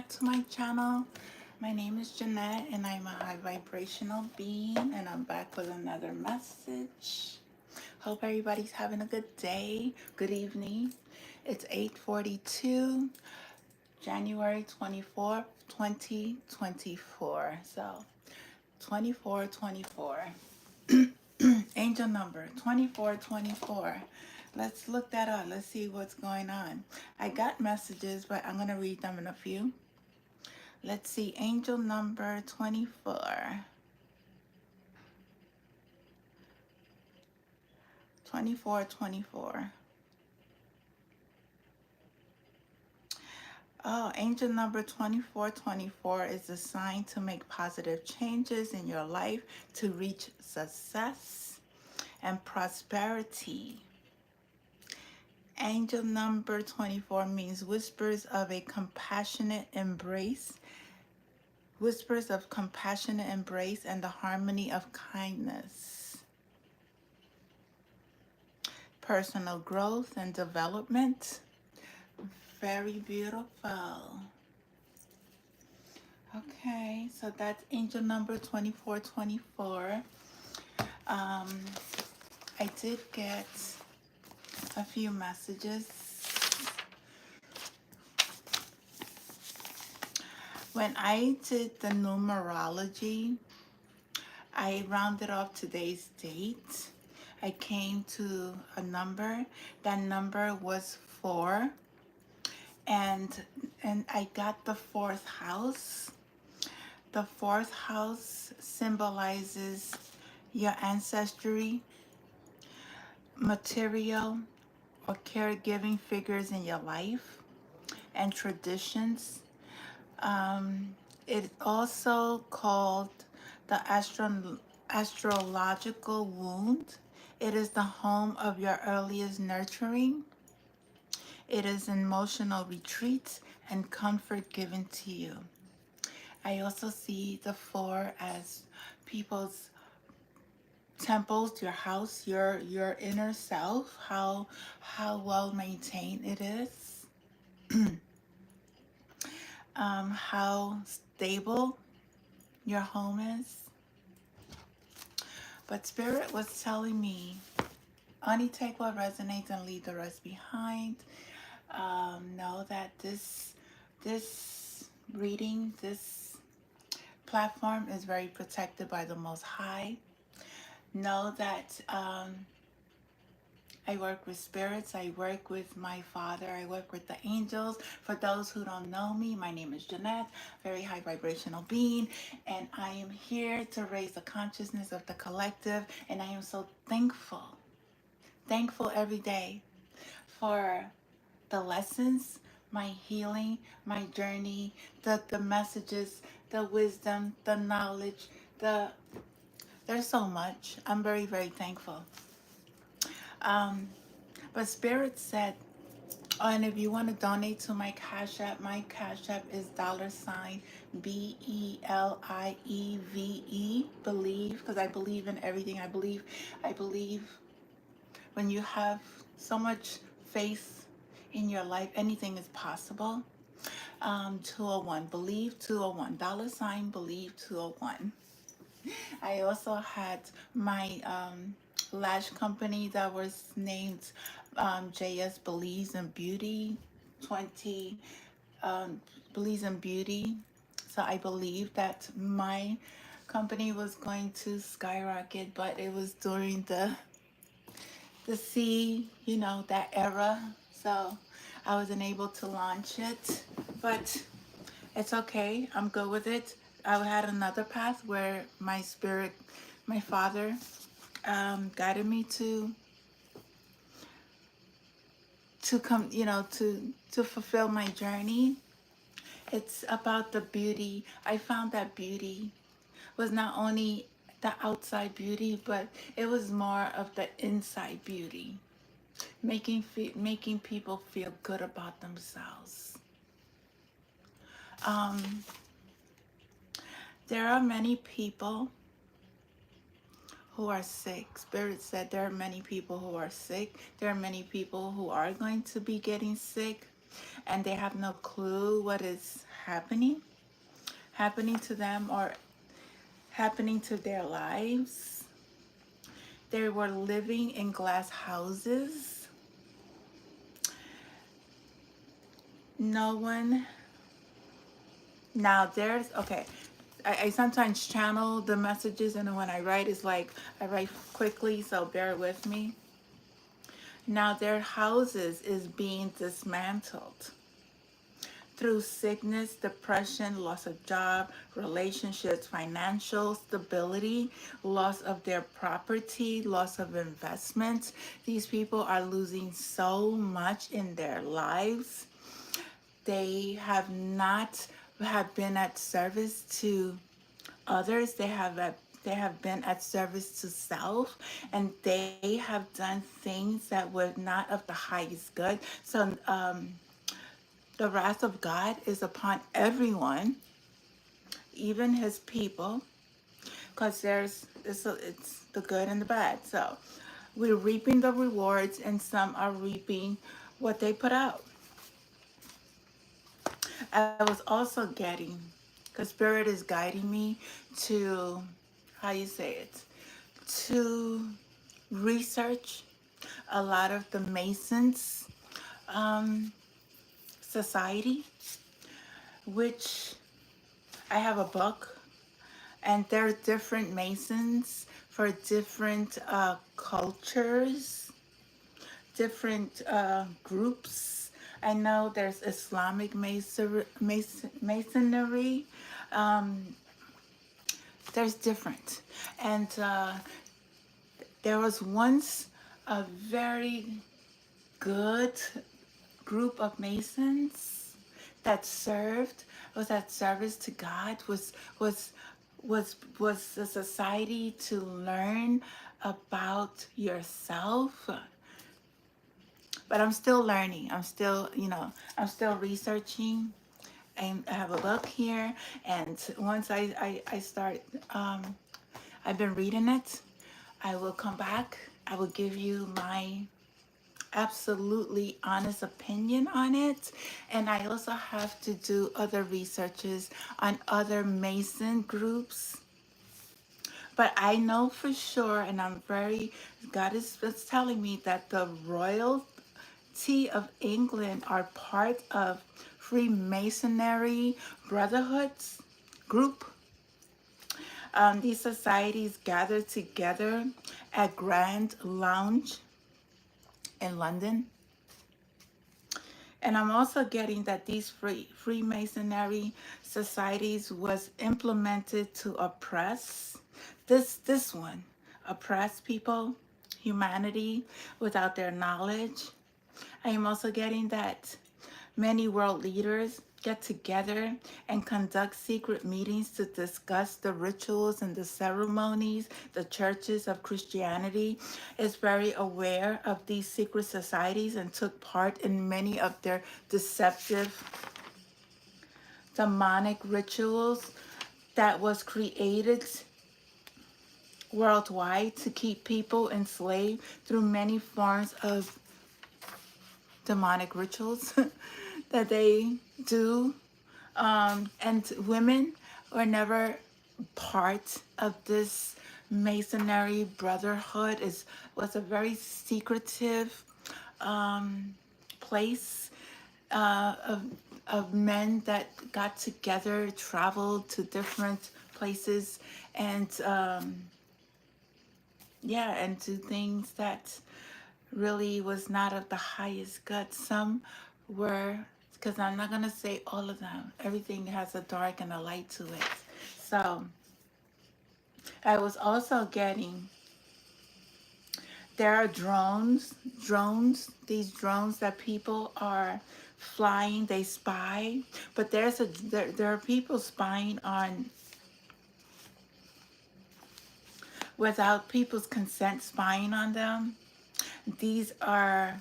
back to my channel. My name is Jeanette and I'm a high vibrational being, and I'm back with another message. Hope everybody's having a good day, good evening. It's 8:42, January 24th, 2024. So 2424. Angel number 2424. Let's look that up. Let's see what's going on. I got messages, but I'm going to read them in a few. Let's see. Angel number 24. 2424. Oh, angel number 2424 is a sign to make positive changes in your life to reach success and prosperity. Angel number 24 means whispers of a compassionate embrace, whispers of compassionate embrace and the harmony of kindness. Personal growth and development. Very beautiful. Okay, so that's angel number 2424. I did get a few messages. When I did the numerology, I rounded off today's date. I came to a number. That number was 4. And I got the 4th house. The 4th house symbolizes your ancestry, material or caregiving figures in your life, and traditions. It's also called the astrological wound. It is the home of your earliest nurturing. It is emotional retreat and comfort given to you. I also see the 4 as people's temples, your house, your inner self, how well maintained it is, how stable your home is. But Spirit was telling me, only take what resonates and leave the rest behind. Know that this reading, this platform is very protected by the Most High. Know that I work with spirits. I work with my Father. I work with the angels. For those who don't know me, my name is Jeanette, very high vibrational being, and I am here to raise the consciousness of the collective, and I am so thankful every day for the lessons, my healing, my journey, the messages, the wisdom, the knowledge, there's so much. I'm very, very thankful. But Spirit said, oh, and if you want to donate to my Cash App is $BELIEVE, believe, because I believe in everything. I believe when you have so much faith in your life, anything is possible. 201, believe 201, $believe 201. I also had my lash company that was named JS Believes in Beauty 20 Believes in Beauty. So I believe that my company was going to skyrocket, but it was during C, that era. So I wasn't able to launch it, but it's okay. I'm good with it. I had another path where my spirit, my Father, guided me to come, to fulfill my journey. It's about the beauty. I found that beauty was not only the outside beauty, but it was more of the inside beauty, making people feel good about themselves. There are many people who are sick. Spirit said there are many people who are sick. There are many people who are going to be getting sick, and they have no clue what is happening to them or happening to their lives. They were living in glass houses. No one. Now there's, okay. I sometimes channel the messages, and when I write, it's like I write quickly, so bear with me. Now their houses is being dismantled through sickness, depression, loss of job, relationships, financial stability, loss of their property, loss of investments. These people are losing so much in their lives. They have been at service to others. They have been at service to self, and they have done things that were not of the highest good. So the wrath of God is upon everyone, even his people, because it's the good and the bad. So we're reaping the rewards, and some are reaping what they put out. I was also getting, because Spirit is guiding me to, how you say it, to research a lot of the Masons um, society, which I have a book, and there are different Masons for different cultures, different groups. I know there's Islamic Masonry. Um, there's different. And there was once a very good group of Masons that served, was at service to God, was a society to learn about yourself. But I'm still learning. I'm still researching. And I have a book here, and once I start, I've been reading it. I will come back. I will give you my absolutely honest opinion on it. And I also have to do other researches on other Mason groups. But I know for sure, and God is telling me that the royalty of England are part of Freemasonry Brotherhoods group. These societies gather together at Grand Lounge in London. And I'm also getting that these Freemasonry societies was implemented to oppress this one, oppress people, humanity without their knowledge. I am also getting that many world leaders get together and conduct secret meetings to discuss the rituals and the ceremonies. The churches of Christianity is very aware of these secret societies and took part in many of their deceptive demonic rituals that was created worldwide to keep people enslaved through many forms of demonic rituals that they do. And women were never part of this Masonry Brotherhood. Was a very secretive place of men that got together, traveled to different places, and and do things that really was not of the highest good. Some were, because I'm not going to say all of them. Everything has a dark and a light to it. So I was also getting, there are these drones that people are flying, they spy, but there are people spying on without people's consent, spying on them. These are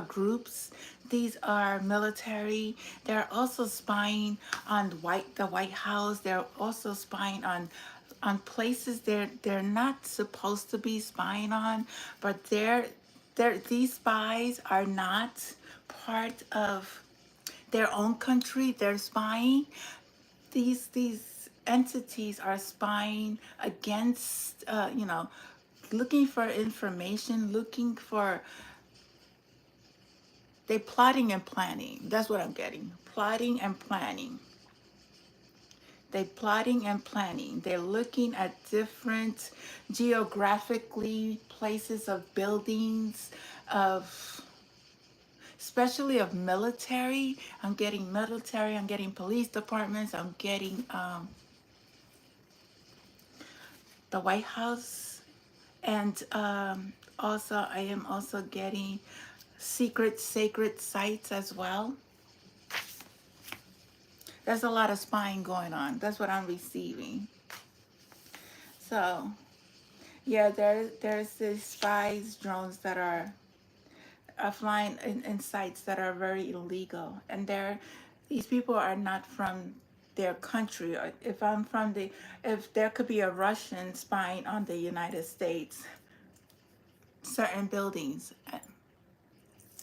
groups. These are military. They're also spying on the White House. They're also spying on places they're not supposed to be spying on. But these spies are not part of their own country. They're spying. These entities are spying against, looking for information, looking for, they plotting and planning. That's what I'm getting. Plotting and planning. They plotting and planning. They're looking at different geographically places of buildings, of especially of military. I'm getting military. I'm getting police departments. I'm getting the White House, and also I am also getting secret sacred sites as well. There's a lot of spying going on. That's what I'm receiving. So yeah, there's these spies drones that are flying in sites that are very illegal, and these people are not from their country. Or if there could be a Russian spying on the United States, certain buildings.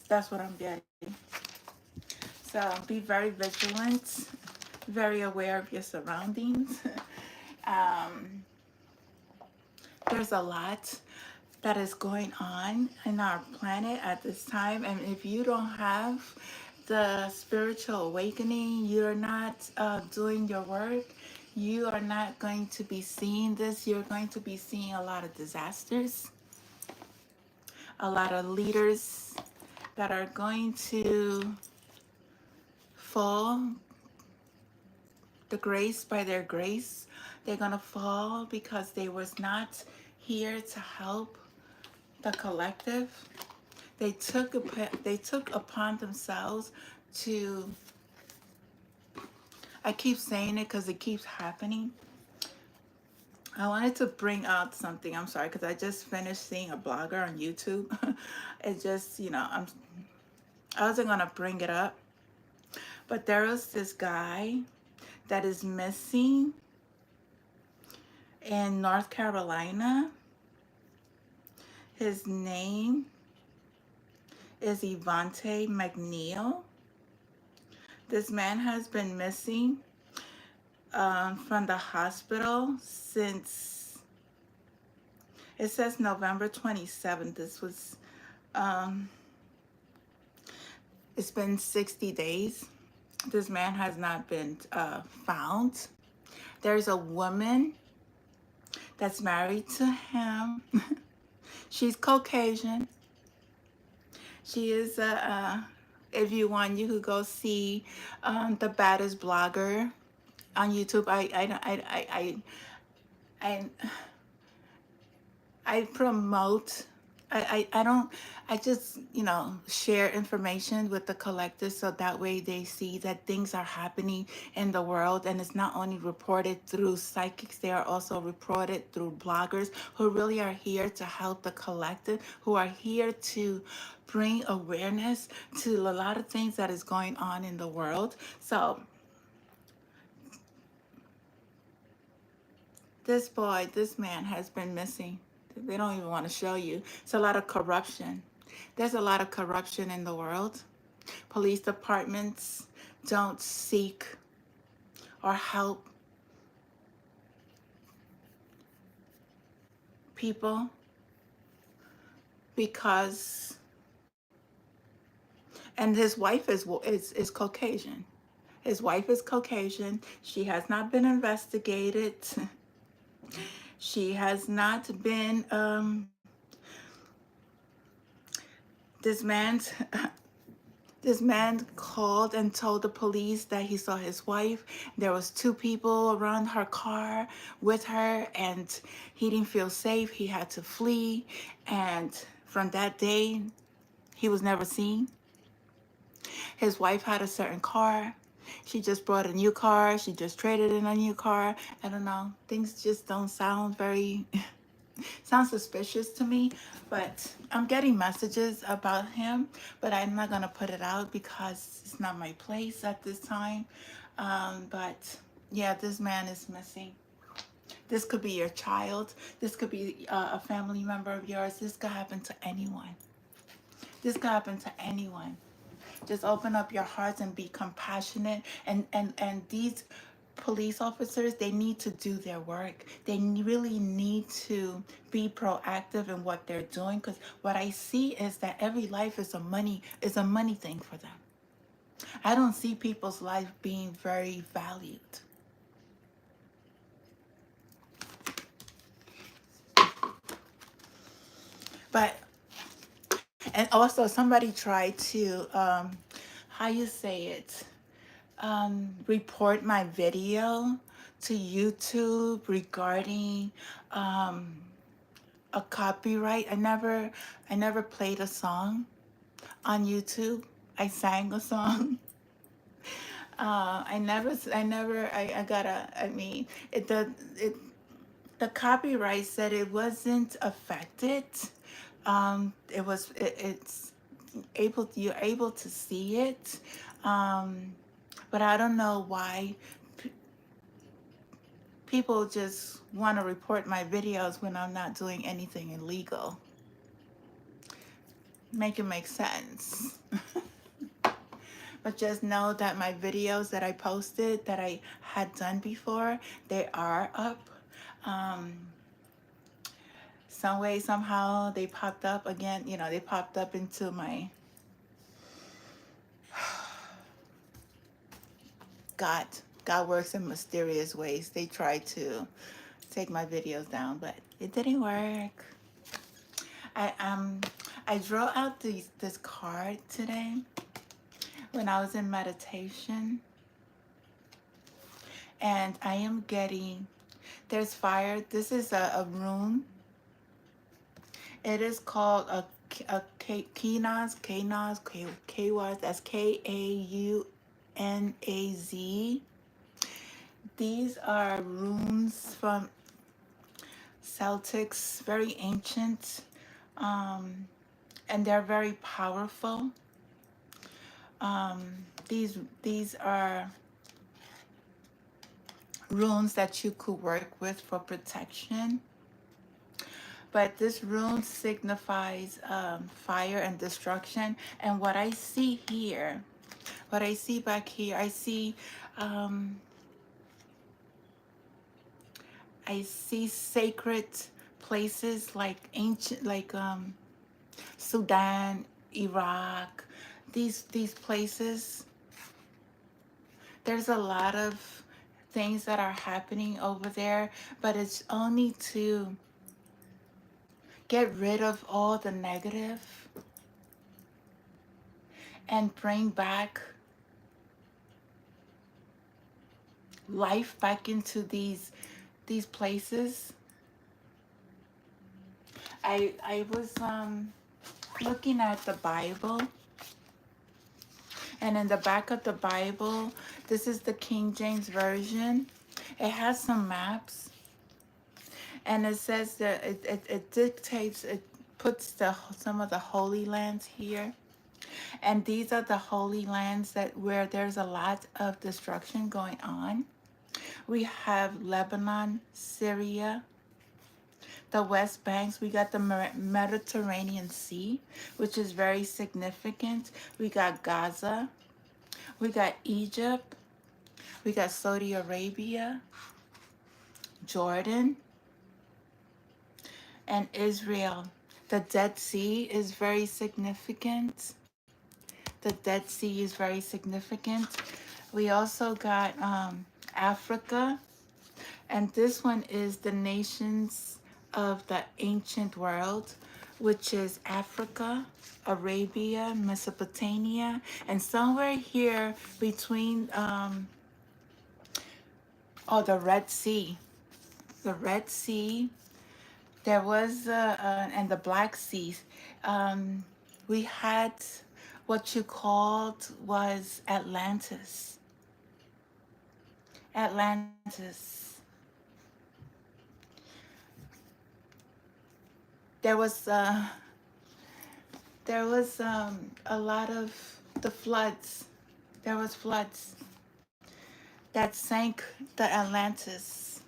That's what I'm getting. So be very vigilant, very aware of your surroundings. um, there's a lot that is going on in our planet at this time. And if you don't have the spiritual awakening, you're not doing your work, you are not going to be seeing this. You're going to be seeing a lot of disasters, a lot of leaders that are going to fall the grace by their grace. They're going to fall because they was not here to help the collective. They took upon themselves to, I keep saying it because it keeps happening. I wanted to bring out something. I'm sorry, because I just finished seeing a blogger on YouTube. It just, I wasn't gonna bring it up, but there was this guy that is missing in North Carolina. His name is Evante McNeil. This man has been missing from the hospital since, it says November 27th. Um, it's been 60 days. This man has not been found. There's a woman that's married to him. She's Caucasian. She is if you want, you could go see the baddest blogger on YouTube. I I promote. I don't. I just share information with the collectors so that way they see that things are happening in the world, and it's not only reported through psychics. They are also reported through bloggers who really are here to help the collective, who are here to bring awareness to a lot of things that is going on in the world. So this man has been missing. They don't even want to show you. It's a lot of corruption. There's a lot of corruption in the world. Police departments don't seek or help people because, and his wife is Caucasian. His wife is Caucasian. She has not been investigated. She has not been this man's this man called and told the police that he saw his wife. There was two people around her car with her, and he didn't feel safe. He had to flee, and from that day, he was never seen. His wife had a certain car. She just bought a new car. She just traded in a new car. I don't know. Things just don't sound very sounds suspicious to me, but I'm getting messages about him, but I'm not going to put it out because it's not my place at this time. But yeah, this man is missing. This could be your child. This could be a family member of yours. This could happen to anyone. This could happen to anyone. Just open up your hearts and be compassionate. And these police officers, they need to do their work. They really need to be proactive in what they're doing, because what I see is that every life is a money thing for them. I don't see people's life being very valued. But and also somebody tried to how you say it, report my video to YouTube regarding um, a copyright. I never played a song on YouTube. I sang a song. I gotta, I mean, it, the copyright said it wasn't affected. It's you're able to see it. Um, but I don't know why p- people just want to report my videos when I'm not doing anything illegal. Make it make sense. But just know that my videos that I posted that I had done before, they are up. Um, some way, somehow, they popped up again. They popped up into my God. God works in mysterious ways. They tried to take my videos down, but it didn't work. I um I drew out this card today when I was in meditation, and I am getting there's fire. This is a room. It is called a Kaunaz, Kaunaz. That's Kaunaz. These are runes from Celtics, very ancient, um, and they're very powerful. These are runes that you could work with for protection. But this rune signifies fire and destruction. And what I see back here, um, I see sacred places like ancient, like Sudan, Iraq. These places, there's a lot of things that are happening over there, but it's only to get rid of all the negative and bring back life back into these places. I was looking at the Bible, and in the back of the Bible, this is the King James version. It has some maps, and it says that it dictates, it puts some of the holy lands here. And these are the holy lands that where there's a lot of destruction going on. We have Lebanon, Syria, the West Banks. We got the Mediterranean Sea, which is very significant. We got Gaza. We got Egypt. We got Saudi Arabia, Jordan, and Israel. The Dead Sea is very significant. The Dead Sea is very significant. We also got Africa, and this one is the nations of the ancient world, which is Africa, Arabia, Mesopotamia, and somewhere here between, the Red Sea. The Red Sea, there was, and the Black Sea. Um, we had what you called was Atlantis. Atlantis. There was a lot of the floods. There was floods that sank the Atlantis.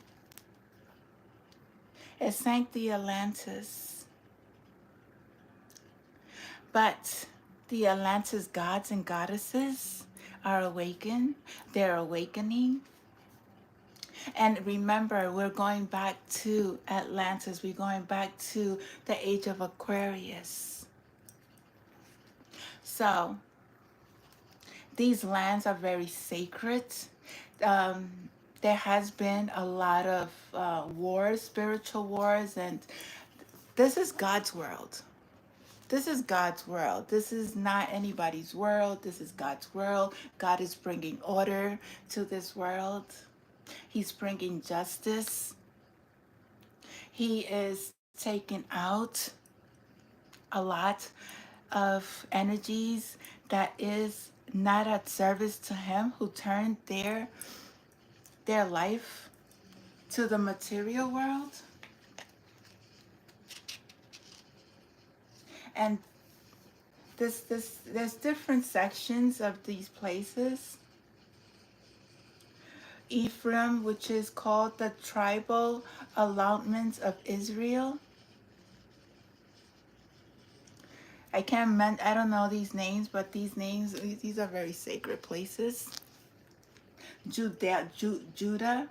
It sank the Atlantis. But The Atlantis gods and goddesses are awakened. They're awakening. And remember, we're going back to Atlantis. We're going back to the age of Aquarius. So these lands are very sacred. Um, there has been a lot of wars, spiritual wars, and this is God's world. This is God's world. This is not anybody's world. This is God's world. God is bringing order to this world. He's bringing justice. He is taking out a lot of energies that is not at service to him, who turned their life to the material world. And there's different sections of these places. Ephraim, which is called the tribal allotments of Israel. I don't know these names, but these are very sacred places. Judah,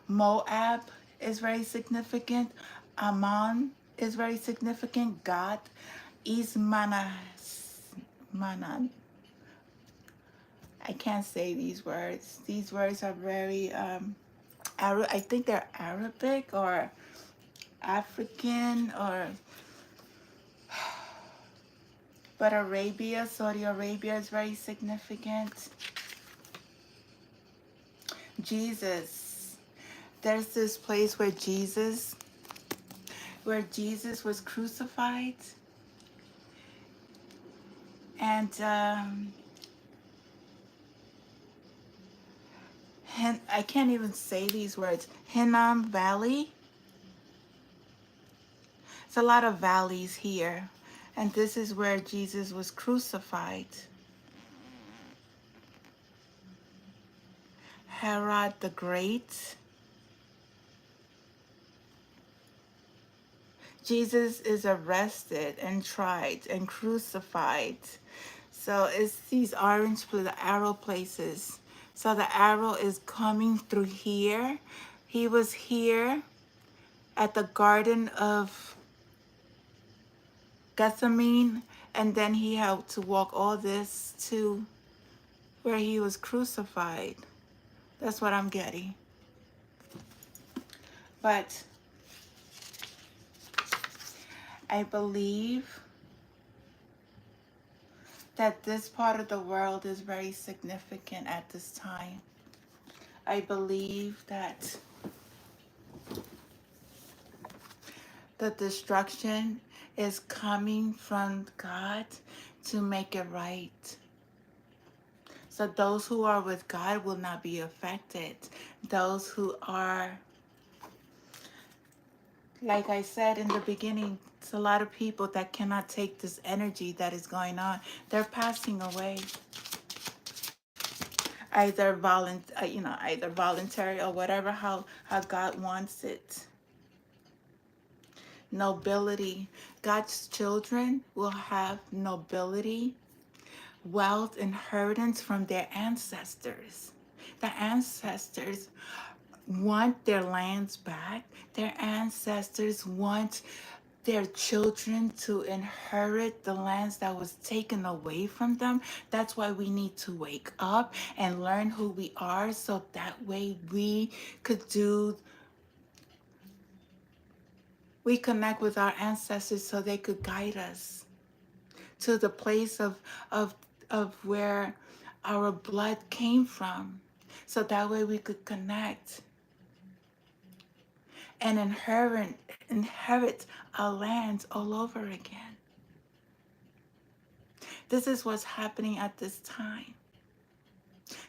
Moab is very significant. Ammon is very significant. Gad, Manan. I can't say these words. These words are very I think they're Arabic or African, or but Saudi Arabia is very significant. Jesus. There's this place where Jesus was crucified. And I can't even say these words. Hinnom Valley. It's a lot of valleys here. And this is where Jesus was crucified. Herod the Great. Jesus is arrested and tried and crucified. So it's these orange, the arrow places. So the arrow is coming through here. He was here at the Garden of Gethsemane, and then he had to walk all this to where he was crucified. That's what I'm getting. But I believe that this part of the world is very significant at this time. I believe that the destruction is coming from God to make it right. So those who are with God will not be affected. Those who are, like I said in the beginning, it's a lot of people that cannot take this energy that is going on. They're passing away. Either voluntary or whatever, how God wants it. Nobility. God's children will have nobility, wealth, inheritance from their ancestors. The ancestors want their lands back. Their ancestors want their children to inherit the lands that was taken away from them. That's why we need to wake up and learn who we are, so that way we connect with our ancestors so they could guide us to the place of where our blood came from, so that way we could connect and inherit our lands all over again. This is what's happening at this time.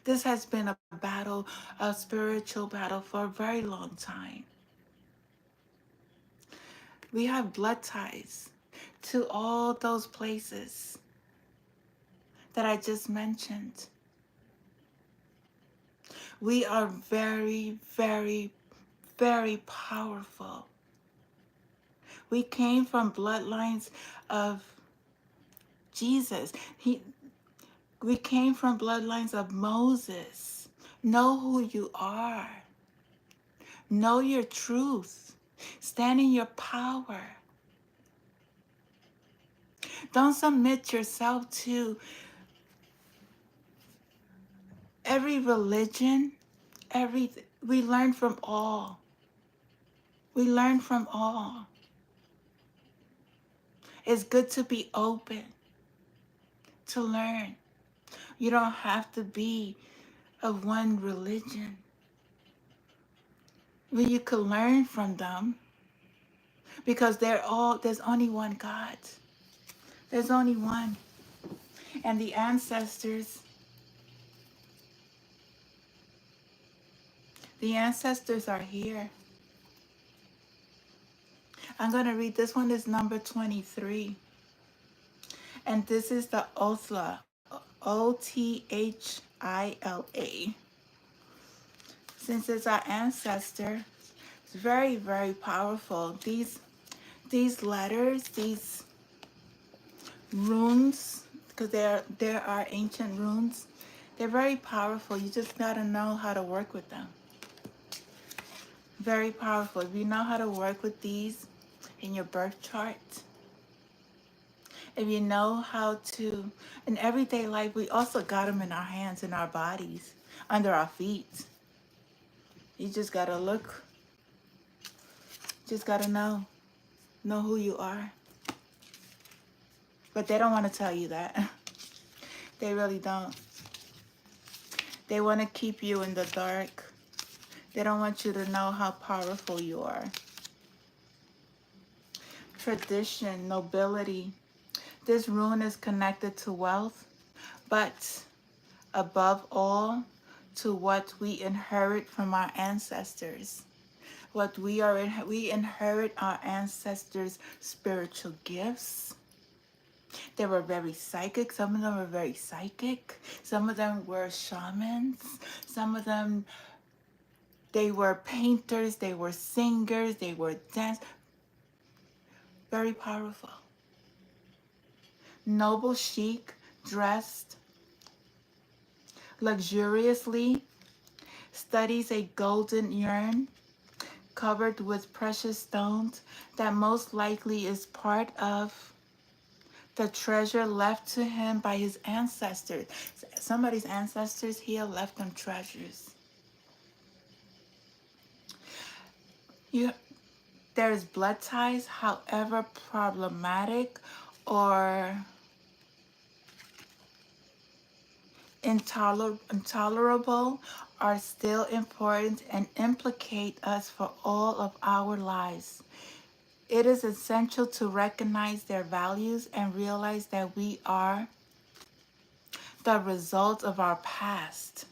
This has been a battle, a spiritual battle, for a very long time. We have blood ties to all those places that I just mentioned. We are very, very, very powerful. We came from bloodlines of Jesus. We came from bloodlines of Moses. Know who you are. Know your truth. Stand in your power. Don't submit yourself to every religion. We learn from all. We learn from all. It's good to be open, to learn. You don't have to be of one religion. Well, you can learn from them because there's only one God. There's only one. And the ancestors are here. I'm going to read this one is number 23. And this is the Othla, Othila. Since it's our ancestor, it's very, very powerful. These letters, these runes, because there are ancient runes, they're very powerful. You just gotta know how to work with them. Very powerful. If you know how to work with these in your birth chart, if you know how to, in everyday life, we also got them in our hands, in our bodies, under our feet. You just gotta look, just gotta know who you are. But they don't want to tell you that. They really don't. They want to keep you in the dark. They don't want you to know how powerful you are. Tradition, nobility. This rune is connected to wealth, but above all, to what we inherit from our ancestors. We inherit our ancestors' spiritual gifts. They were very psychic. Some of them were very psychic. Some of them were shamans. Some of them, they were painters. They were singers. They were dancers. Very powerful. Noble chic, dressed luxuriously, studies a golden urn covered with precious stones that most likely is part of the treasure left to him by his ancestors. Somebody's ancestors here left them treasures. There is blood ties, however problematic or intolerable, are still important and implicate us for all of our lives. It is essential to recognize their values and realize that we are the result of our past.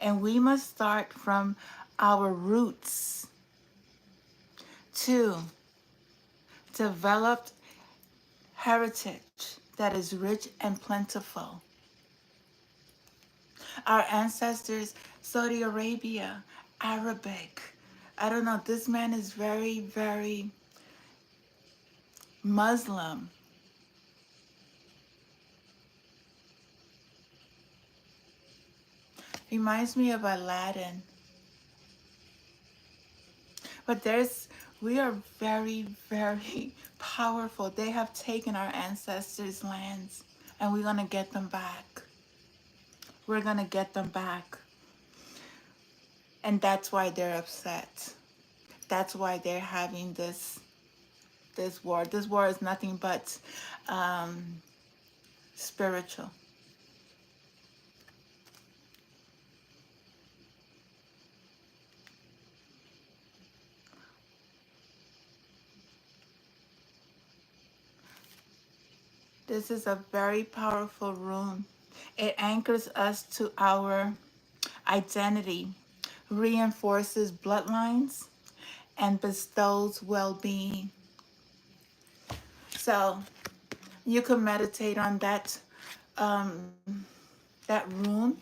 And we must start from our roots to develop heritage that is rich and plentiful. Our ancestors, Saudi Arabia, Arabic. I don't know, this man is very, very Muslim. Reminds me of Aladdin. But we are very, very powerful. They have taken our ancestors' lands, and we're going to get them back. We're going to get them back. And that's why they're upset. That's why they're having this war. This war is nothing but spiritual. This is a very powerful rune. It anchors us to our identity, reinforces bloodlines, and bestows well-being. So you can meditate on that rune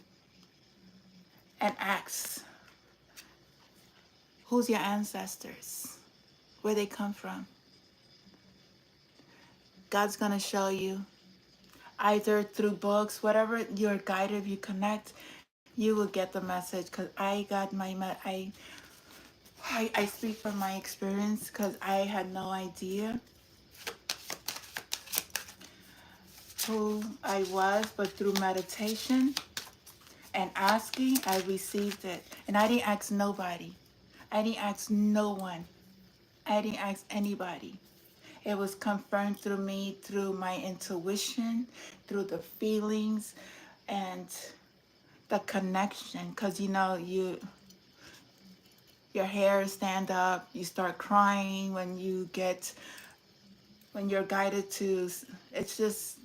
and ask, who's your ancestors? Where they come from? God's going to show you. either through books, whatever you're guided, if you connect, you will get the message. Because I got I speak from my experience, because I had no idea who I was, but through meditation and asking, I received it. And I didn't ask nobody. I didn't ask no one. I didn't ask anybody. It was confirmed through me, through my intuition, through the feelings and the connection. Because you know, your hair stand up, you start crying when you're guided to. It's just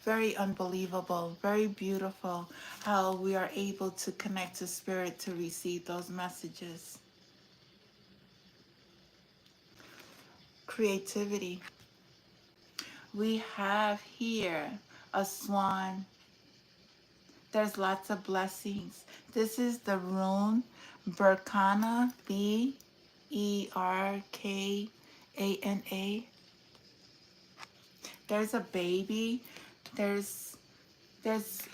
very unbelievable, very beautiful how we are able to connect to spirit to receive those messages. Creativity. We have here a swan. There's lots of blessings. This is the rune Berkana, Berkana. There's a baby. There's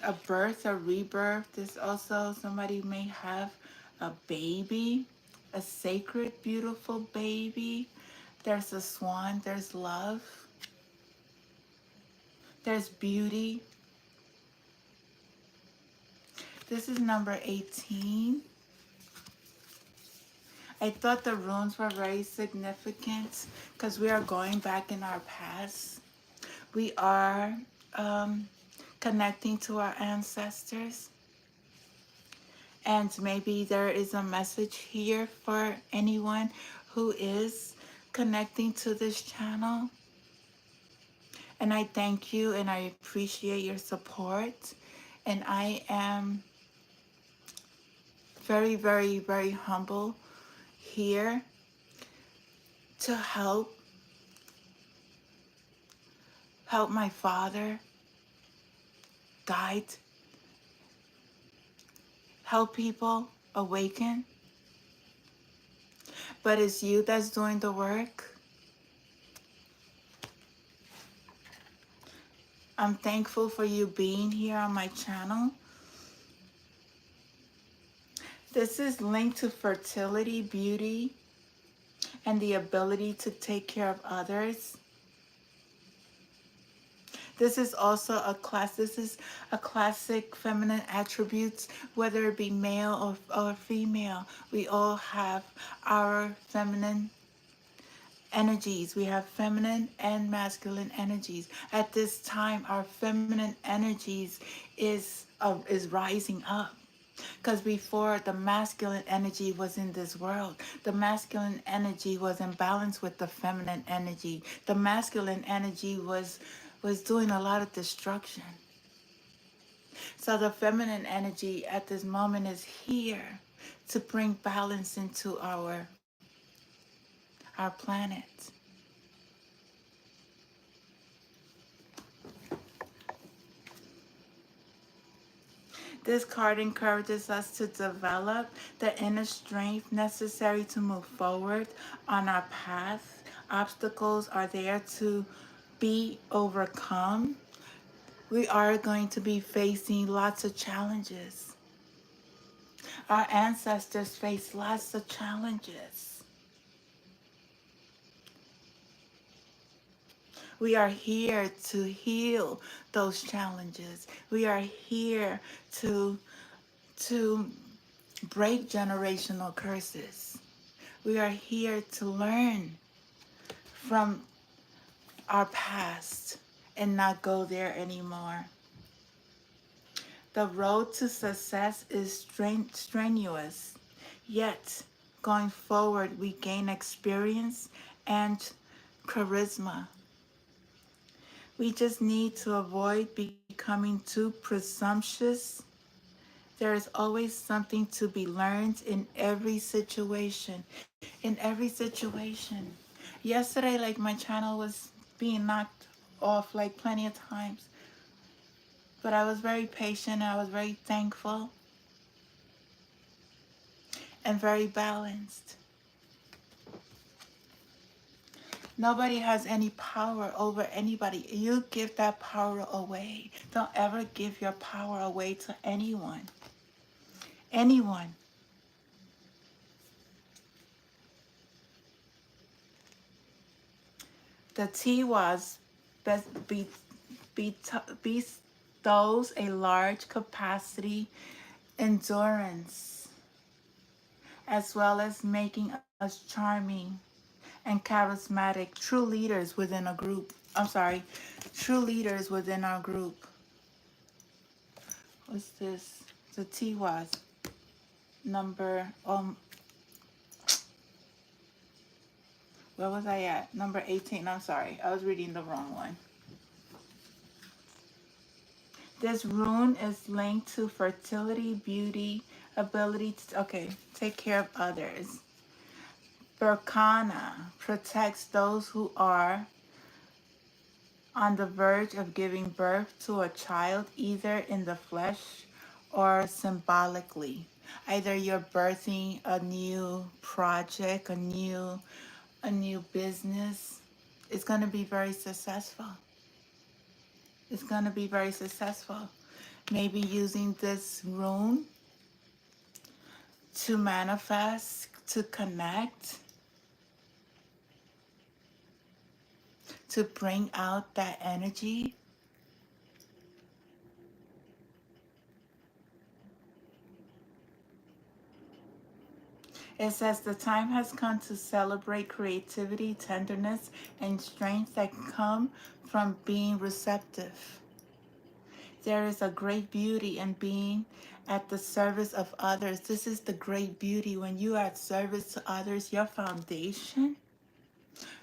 a birth, a rebirth. There's also somebody may have a baby, a sacred, beautiful baby. There's a swan. There's love. There's beauty. This is number 18. I thought the runes were very significant because we are going back in our past. We are connecting to our ancestors. And maybe there is a message here for anyone who is connecting to this channel. And I thank you and I appreciate your support. And I am very, very, very humble here to help my father guide, help people awaken. But it's you that's doing the work. I'm thankful for you being here on my channel. This is linked to fertility, beauty, and the ability to take care of others. This is also this is a classic feminine attributes, whether it be male or female. We all have our feminine energies. We have feminine and masculine energies. At this time, our feminine energies is rising up. Because before, the masculine energy was in this world. The masculine energy was in balance with the feminine energy. The masculine energy was doing a lot of destruction. So the feminine energy at this moment is here to bring balance into our planet. This card encourages us to develop the inner strength necessary to move forward on our path. Obstacles are there to be overcome. We are going to be facing lots of challenges. Our ancestors faced lots of challenges. We are here to heal those challenges. We are here to break generational curses. We are here to learn from our past and not go there anymore. The road to success is strenuous, yet going forward we gain experience and charisma. We just need to avoid becoming too presumptuous. There is always something to be learned in every situation. In every situation. Yesterday, like, my channel was being knocked off like plenty of times. But I was very patient. I was very thankful. And very balanced. Nobody has any power over anybody. You give that power away. Don't ever give your power away to anyone. Anyone. The Tiwas be, bestows a large capacity, endurance, as well as making us charming and charismatic, true leaders within a group. I'm sorry, true leaders within our group. What's this? The Tiwas number. Where was I at? Number 18. I'm sorry, I was reading the wrong one. This rune is linked to fertility, beauty, ability to, okay, take care of others. Berkana protects those who are on the verge of giving birth to a child, either in the flesh or symbolically. Either you're birthing a new project, a new business. It's going to be very successful. It's going to be very successful. Maybe using this rune to manifest, to connect, to bring out that energy. It says the time has come to celebrate creativity, tenderness, and strength that come from being receptive. There is a great beauty in being at the service of others. This is the great beauty when you are at service to others. Your foundation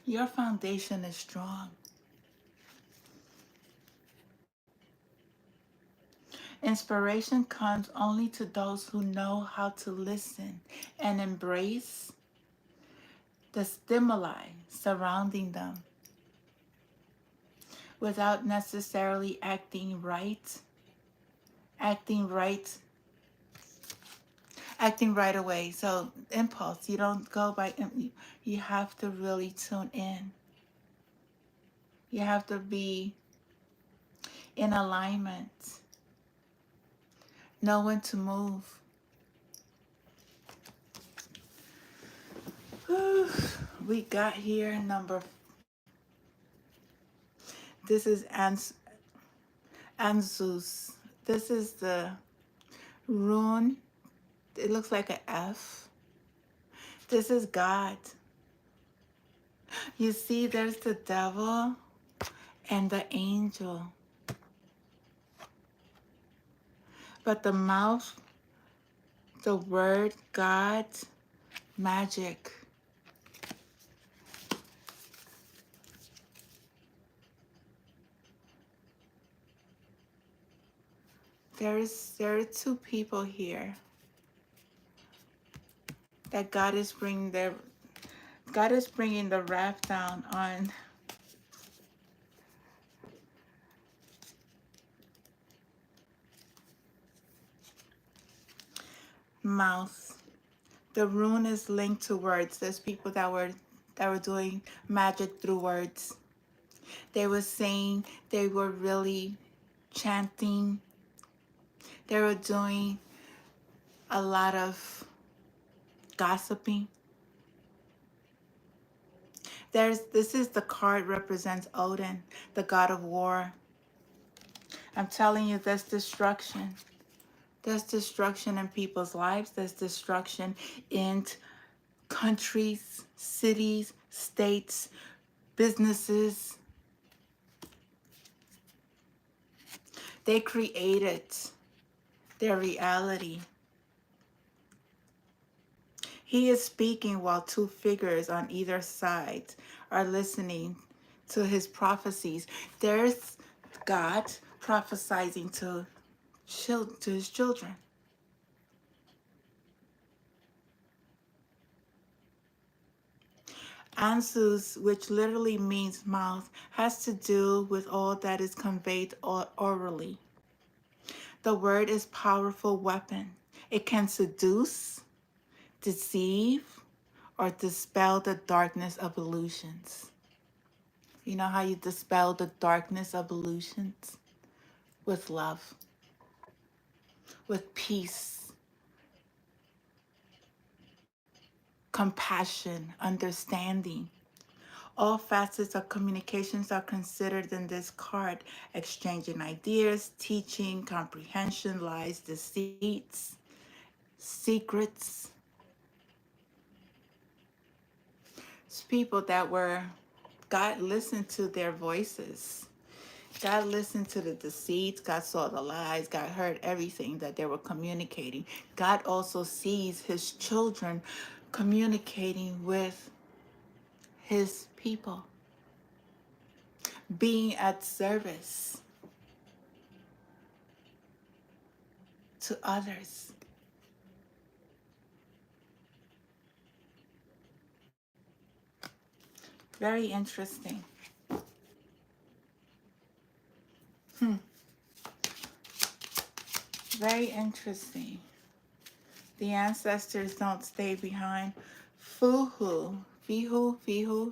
is strong. Inspiration comes only to those who know how to listen and embrace the stimuli surrounding them without necessarily acting right right away. So impulse, you don't go by, you have to really tune in. You have to be in alignment, know when to move. Whew. We got here this is Anzus. This is the rune. It looks like an F. This is God. You see, there's the devil and the angel. But the mouth, the word, God, magic. There are two people here that God is bringing the wrath down on. Mouth. The rune is linked to words. There's people that were doing magic through words. They were saying, they were really chanting. They were doing a lot of gossiping. This is the card represents Odin, the god of war. I'm telling you, there's destruction. There's destruction in people's lives. There's destruction in countries, cities, states, businesses. They created their reality. He is speaking while two figures on either side are listening to his prophecies. There's God prophesying to his children. Ansus, which literally means mouth, has to do with all that is conveyed orally. The word is a powerful weapon. It can seduce, deceive, or dispel the darkness of illusions. You know how you dispel the darkness of illusions with love, with peace, compassion, understanding. All facets of communications are considered in this card: exchanging ideas, teaching, comprehension, lies, deceits, secrets. It's people that were, God listened to their voices. God listened to the deceits. God saw the lies. God heard everything that they were communicating. God also sees his children communicating with his people, being at service to others. Very interesting. Very interesting. The ancestors don't stay behind. Fuhu, fihu,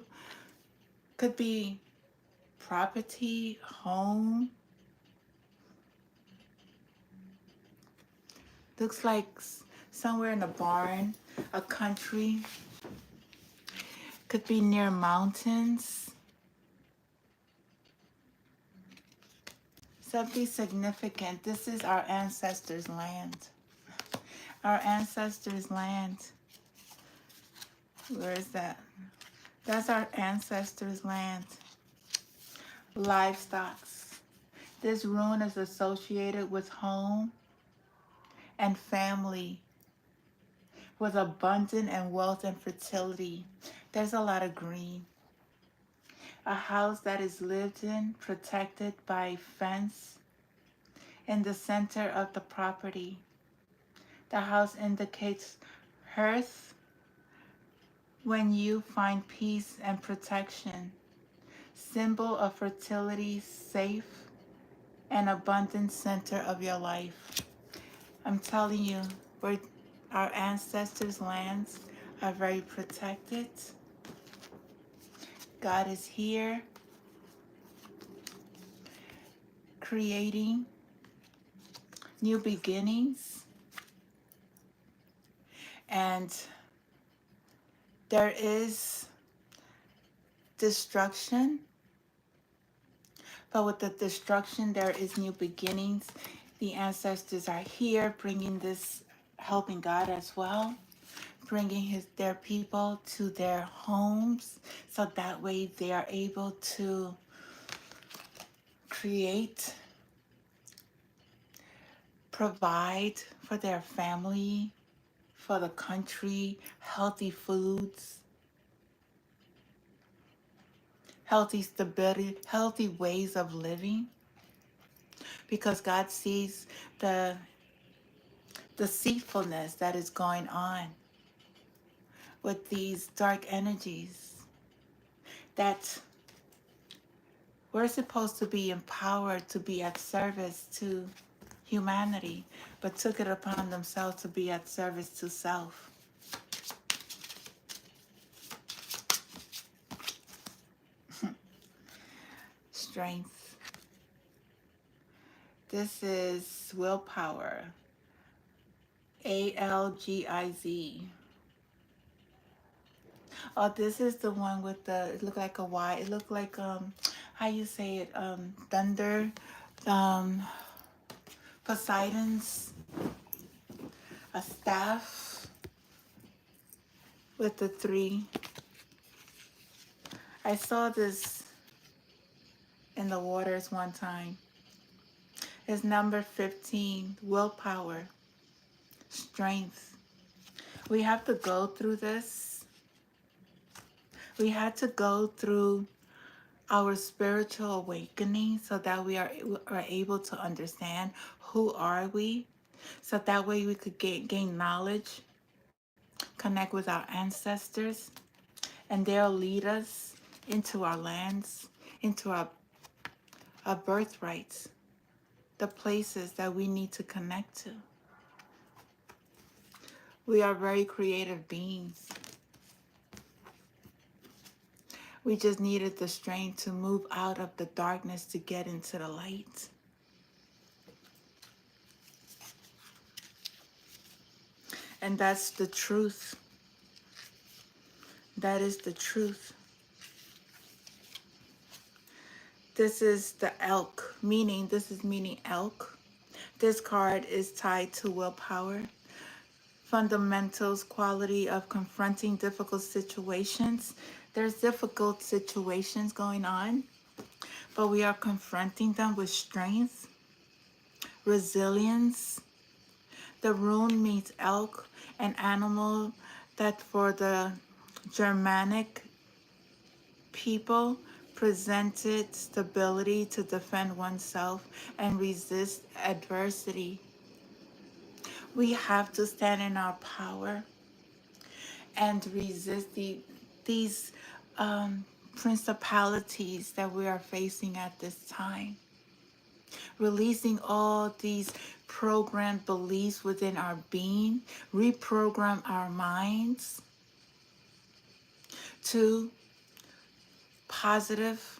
could be property, home. Looks like somewhere in a barn, a country. Could be near mountains. Something significant. This is our ancestors' land. Our ancestors' land. Where is that? That's our ancestors' land. Livestock. This rune is associated with home and family, with abundance and wealth and fertility. There's a lot of green. A house that is lived in, protected by fence in the center of the property. The house indicates hearth when you find peace and protection. Symbol of fertility, safe and abundant center of your life. I'm telling you, we're, our ancestors' lands are very protected. God is here creating new beginnings, and there is destruction, but with the destruction there is new beginnings. The ancestors are here bringing this, helping God as well, bringing their people to their homes, so that way they are able to create, provide for their family, for the country, healthy foods, healthy stability, healthy ways of living, because God sees the deceitfulness that is going on with these dark energies, that we're supposed to be empowered to be at service to humanity, but took it upon themselves to be at service to self. Strength. This is willpower. ALGIZ. Oh, this is the one with the, it looked like a Y. It looked like, how you say it, thunder, um, Poseidon's, a staff with the 3. I saw this in the waters one time. It's number 15, willpower, strength. We have to go through this. We had to go through our spiritual awakening so that we are able to understand who are we, so that way we could gain knowledge, connect with our ancestors, and they'll lead us into our lands, into our birthrights, the places that we need to connect to. We are very creative beings. We just needed the strength to move out of the darkness to get into the light. And that's the truth. That is the truth. This is the elk, meaning this is meaning elk. This card is tied to willpower, fundamentals, quality of confronting difficult situations. There's difficult situations going on, but we are confronting them with strength, resilience. The rune means elk, an animal that for the Germanic people presented stability to defend oneself and resist adversity. We have to stand in our power and resist these principalities that we are facing at this time. Releasing all these programmed beliefs within our being, reprogram our minds to positive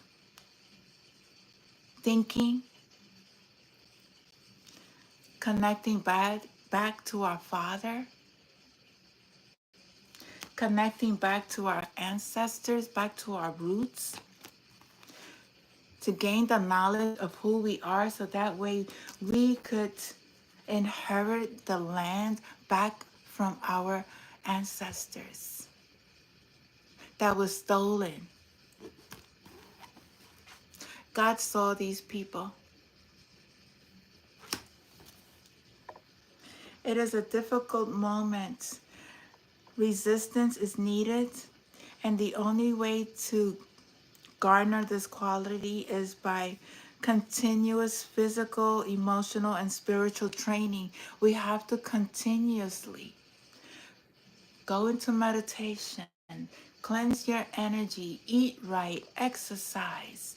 thinking, connecting back to our Father, connecting back to our ancestors, back to our roots, to gain the knowledge of who we are so that way we could inherit the land back from our ancestors that was stolen. God saw these people. It is a difficult moment. Resistance is needed, and the only way to garner this quality is by continuous physical, emotional, and spiritual training. We have to continuously go into meditation, cleanse your energy, eat right, exercise,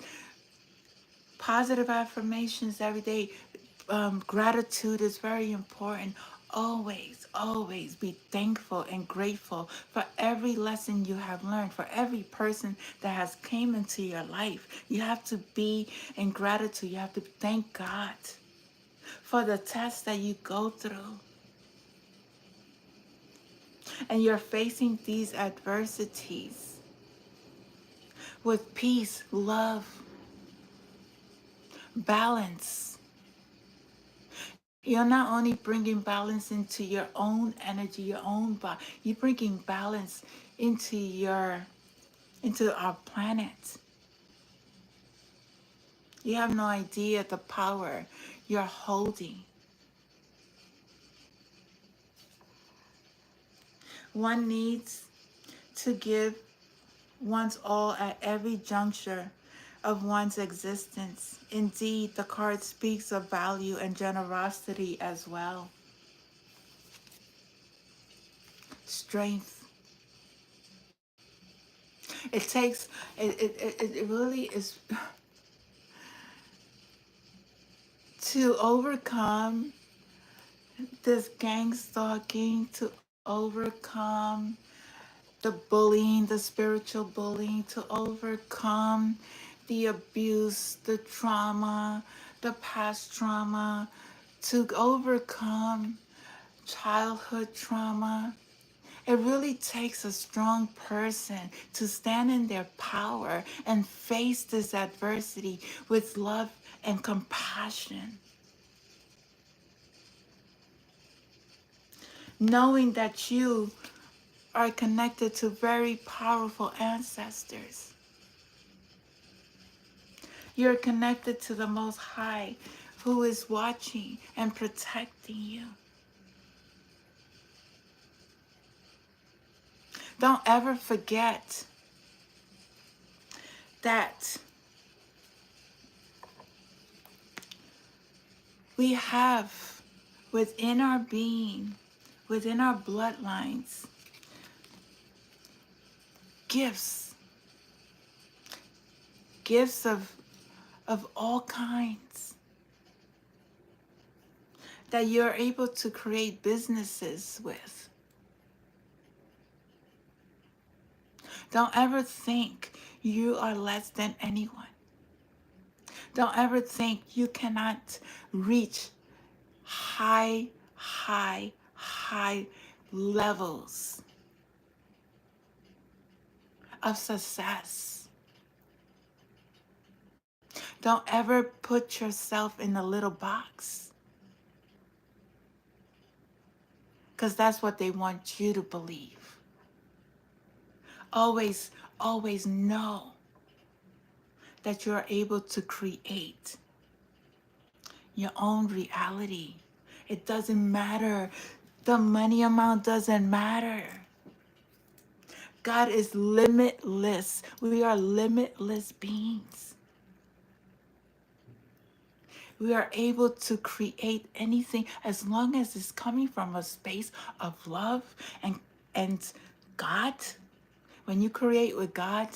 positive affirmations every day. Gratitude is very important. Always be thankful and grateful for every lesson you have learned, for every person that has came into your life. You have to be in gratitude. You have to thank God for the tests that you go through. And you're facing these adversities with peace, love, balance. You're not only bringing balance into your own energy, your own body, you're bringing balance into our planet. You have no idea the power you're holding. One needs to give one's all at every juncture of one's existence. Indeed, the card speaks of value and generosity as well. Strength. It really is to overcome this gang stalking, to overcome the bullying, the spiritual bullying, to overcome the abuse, the trauma, the past trauma, to overcome childhood trauma. It really takes a strong person to stand in their power and face this adversity with love and compassion. Knowing that you are connected to very powerful ancestors. You're connected to the Most High who is watching and protecting you. Don't ever forget that we have within our being, within our bloodlines, gifts of all kinds that you're able to create businesses with. Don't ever think You are less than anyone. Don't ever think you cannot reach high, high levels of success. Don't ever put yourself in a little box, because that's what they want you to believe. Always, always know that you're able to create your own reality. It doesn't matter. The money amount doesn't matter. God is limitless. We are limitless beings. We are able to create anything as long as it's coming from a space of love and God. When you create with God,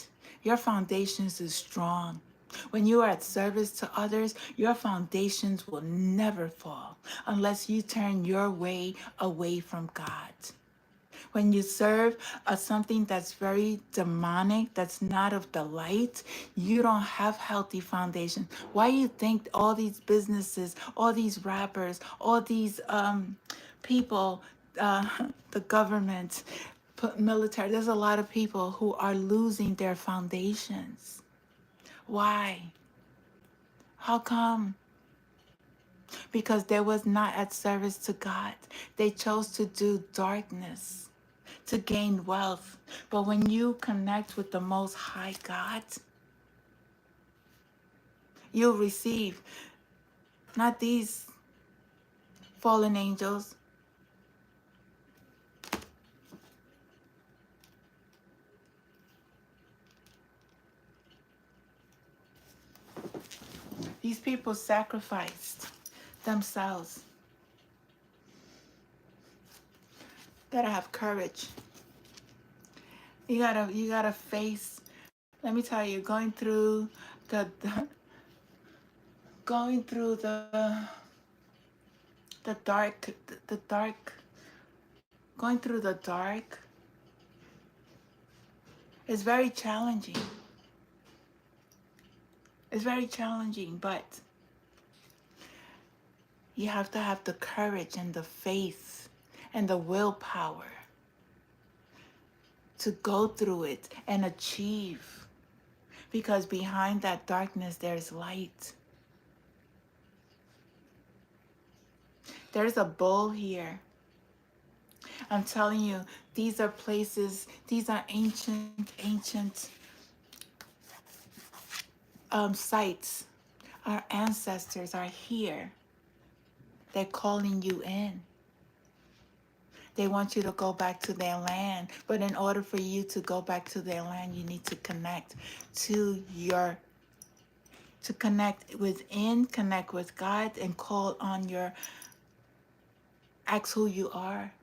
your foundations is strong. When you are at service to others, your foundations will never fall unless you turn your way away from God. When you serve something that's very demonic, that's not of the light, you don't have healthy foundation. Why you think all these businesses, all these rappers, all these people, uh, the government, military, there's a lot of people who are losing their foundations. Why? How come? Because they was not at service to God. They chose to do darkness to gain wealth. But when you connect with the Most High God, you'll receive not these fallen angels. These people sacrificed themselves. Gotta have courage. You gotta face. Let me tell you, going through the dark, the dark, going through the dark is very challenging. It's very challenging, but you have to have the courage and the faith and the willpower to go through it and achieve. Because behind that darkness, there's light. There's a bull here. I'm telling you, these are places, these are ancient sites. Our ancestors are here. They're calling you in. They want you to go back to their land. But in order for you to go back to their land, you need to connect to connect within, connect with God, and call on ask who you are.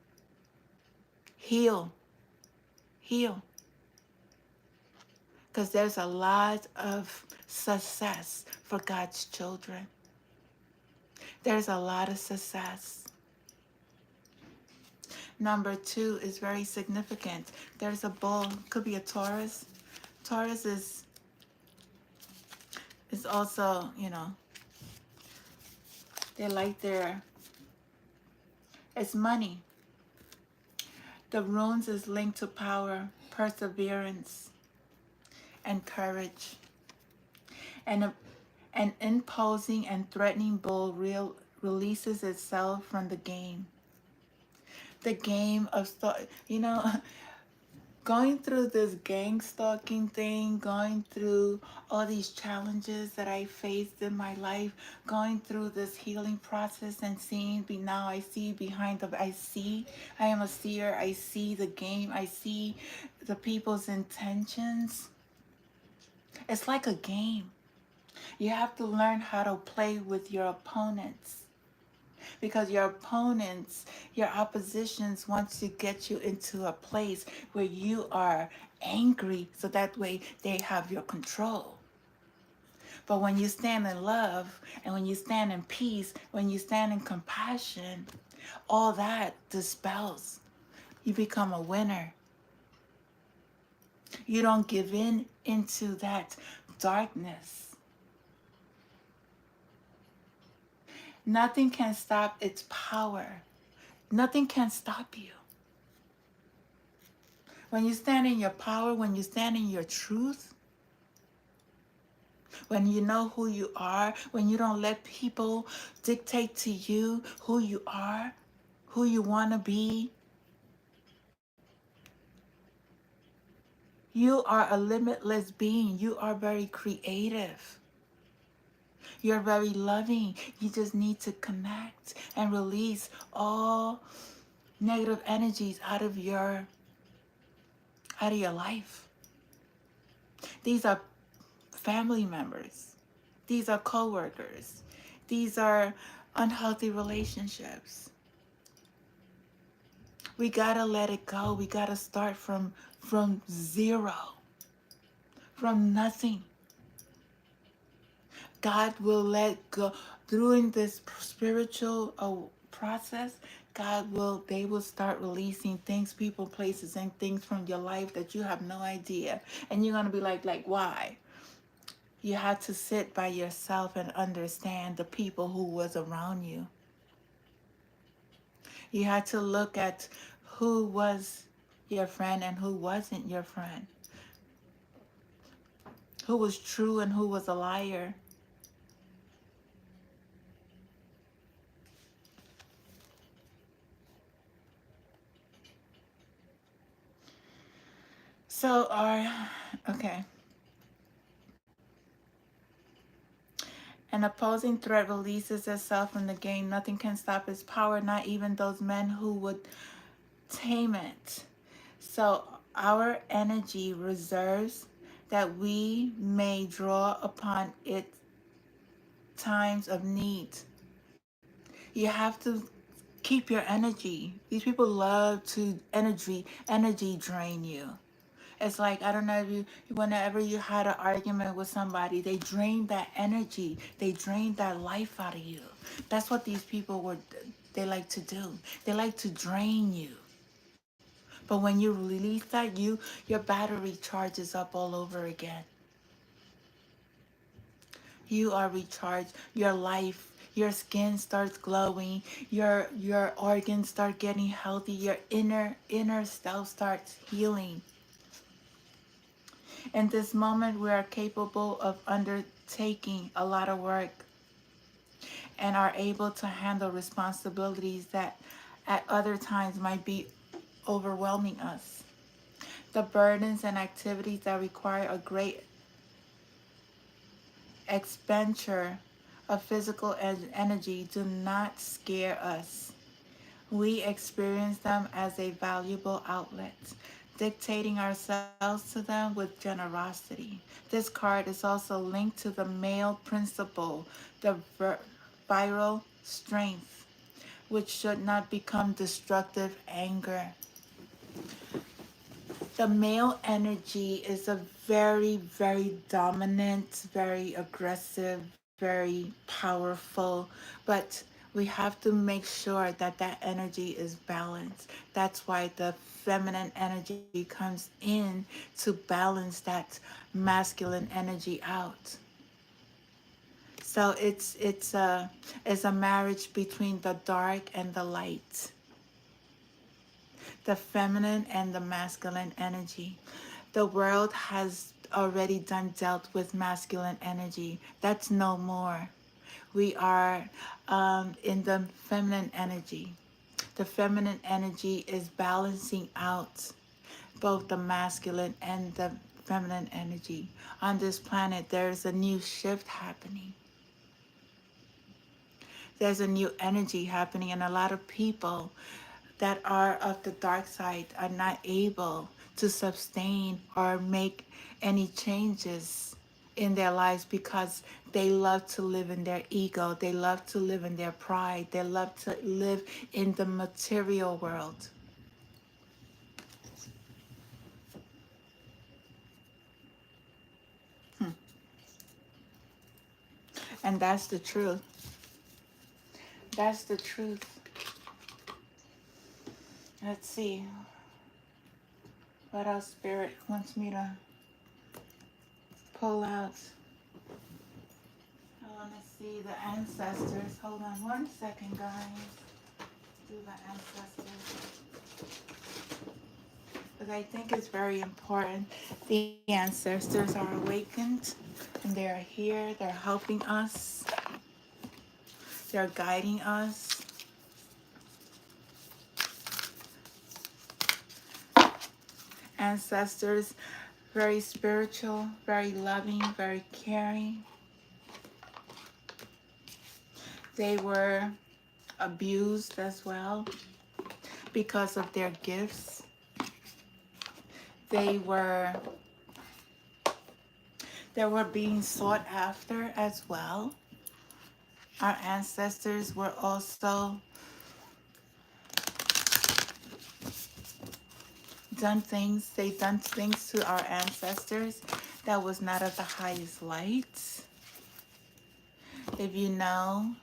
Heal. Heal. Because there's a lot of success for God's children. There's a lot of success. Number 2 is very significant. There's a bull, could be a Taurus. Taurus is also, they like it's money. The runes is linked to power, perseverance, and courage. And an imposing and threatening bull releases itself from the game. The game of going through this gang stalking thing, going through all these challenges that I faced in my life, going through this healing process and seeing, now I see I am a seer, I see the game, I see the people's intentions. It's like a game. You have to learn how to play with your opponents. Because your opponents, your oppositions want to get you into a place where you are angry so that way they have your control. But when you stand in love and when you stand in peace, when you stand in compassion, all that dispels. You become a winner. You don't give in into that darkness. Nothing can stop its power. Nothing can stop you. When you stand in your power, when you stand in your truth, when you know who you are, when you don't let people dictate to you who you are, who you want to be, you are a limitless being. You are very creative. You're very loving. You just need to connect and release all negative energies out of your life. These are family members. These are coworkers. These are unhealthy relationships. We gotta let it go. We gotta start from zero, from nothing. God will let go during this spiritual process. They will start releasing things, people, places, and things from your life that you have no idea, and you're gonna be like, why? You had to sit by yourself and understand the people who was around you. You had to look at who was your friend and who wasn't your friend, who was true and who was a liar. So, okay. An opposing threat releases itself from the game. Nothing can stop its power, not even those men who would tame it. So our energy reserves that we may draw upon it times of need. You have to keep your energy. These people love to energy drain you. It's like, I don't know if whenever you had an argument with somebody, they drain that energy. They drain that life out of you. That's what these people they like to do. They like to drain you. But when you release that, your battery charges up all over again. You are recharged. Your life, your skin starts glowing. Your organs start getting healthy. Your inner self starts healing. In this moment, we are capable of undertaking a lot of work and are able to handle responsibilities that at other times might be overwhelming us. The burdens and activities that require a great expenditure of physical energy do not scare us. We experience them as a valuable outlet, dictating ourselves to them with generosity. This card is also linked to the male principle, the virile strength, which should not become destructive anger. The male energy is a very, very dominant, very aggressive, very powerful, but we have to make sure that that energy is balanced. That's why the feminine energy comes in to balance that masculine energy out. So it's a marriage between the dark and the light, the feminine and the masculine energy. The world has already done dealt with masculine energy. That's no more. We are in the feminine energy. The feminine energy is balancing out both the masculine and the feminine energy. On this planet, there's a new shift happening. There's a new energy happening, and a lot of people that are of the dark side are not able to sustain or make any changes in their lives because they love to live in their ego. They love to live in their pride. They love to live in the material world. And that's the truth. That's the truth. Let's see. What else Spirit wants me to pull out? I want to see the ancestors. Hold on one second, guys. Do the ancestors. Because I think it's very important. The ancestors are awakened and they're here. They're helping us. They're guiding us. Ancestors, very spiritual, very loving, very caring. They were abused as well because of their gifts. They were being sought after as well. Our ancestors were also they done things to our ancestors that was not of the highest light. If you know,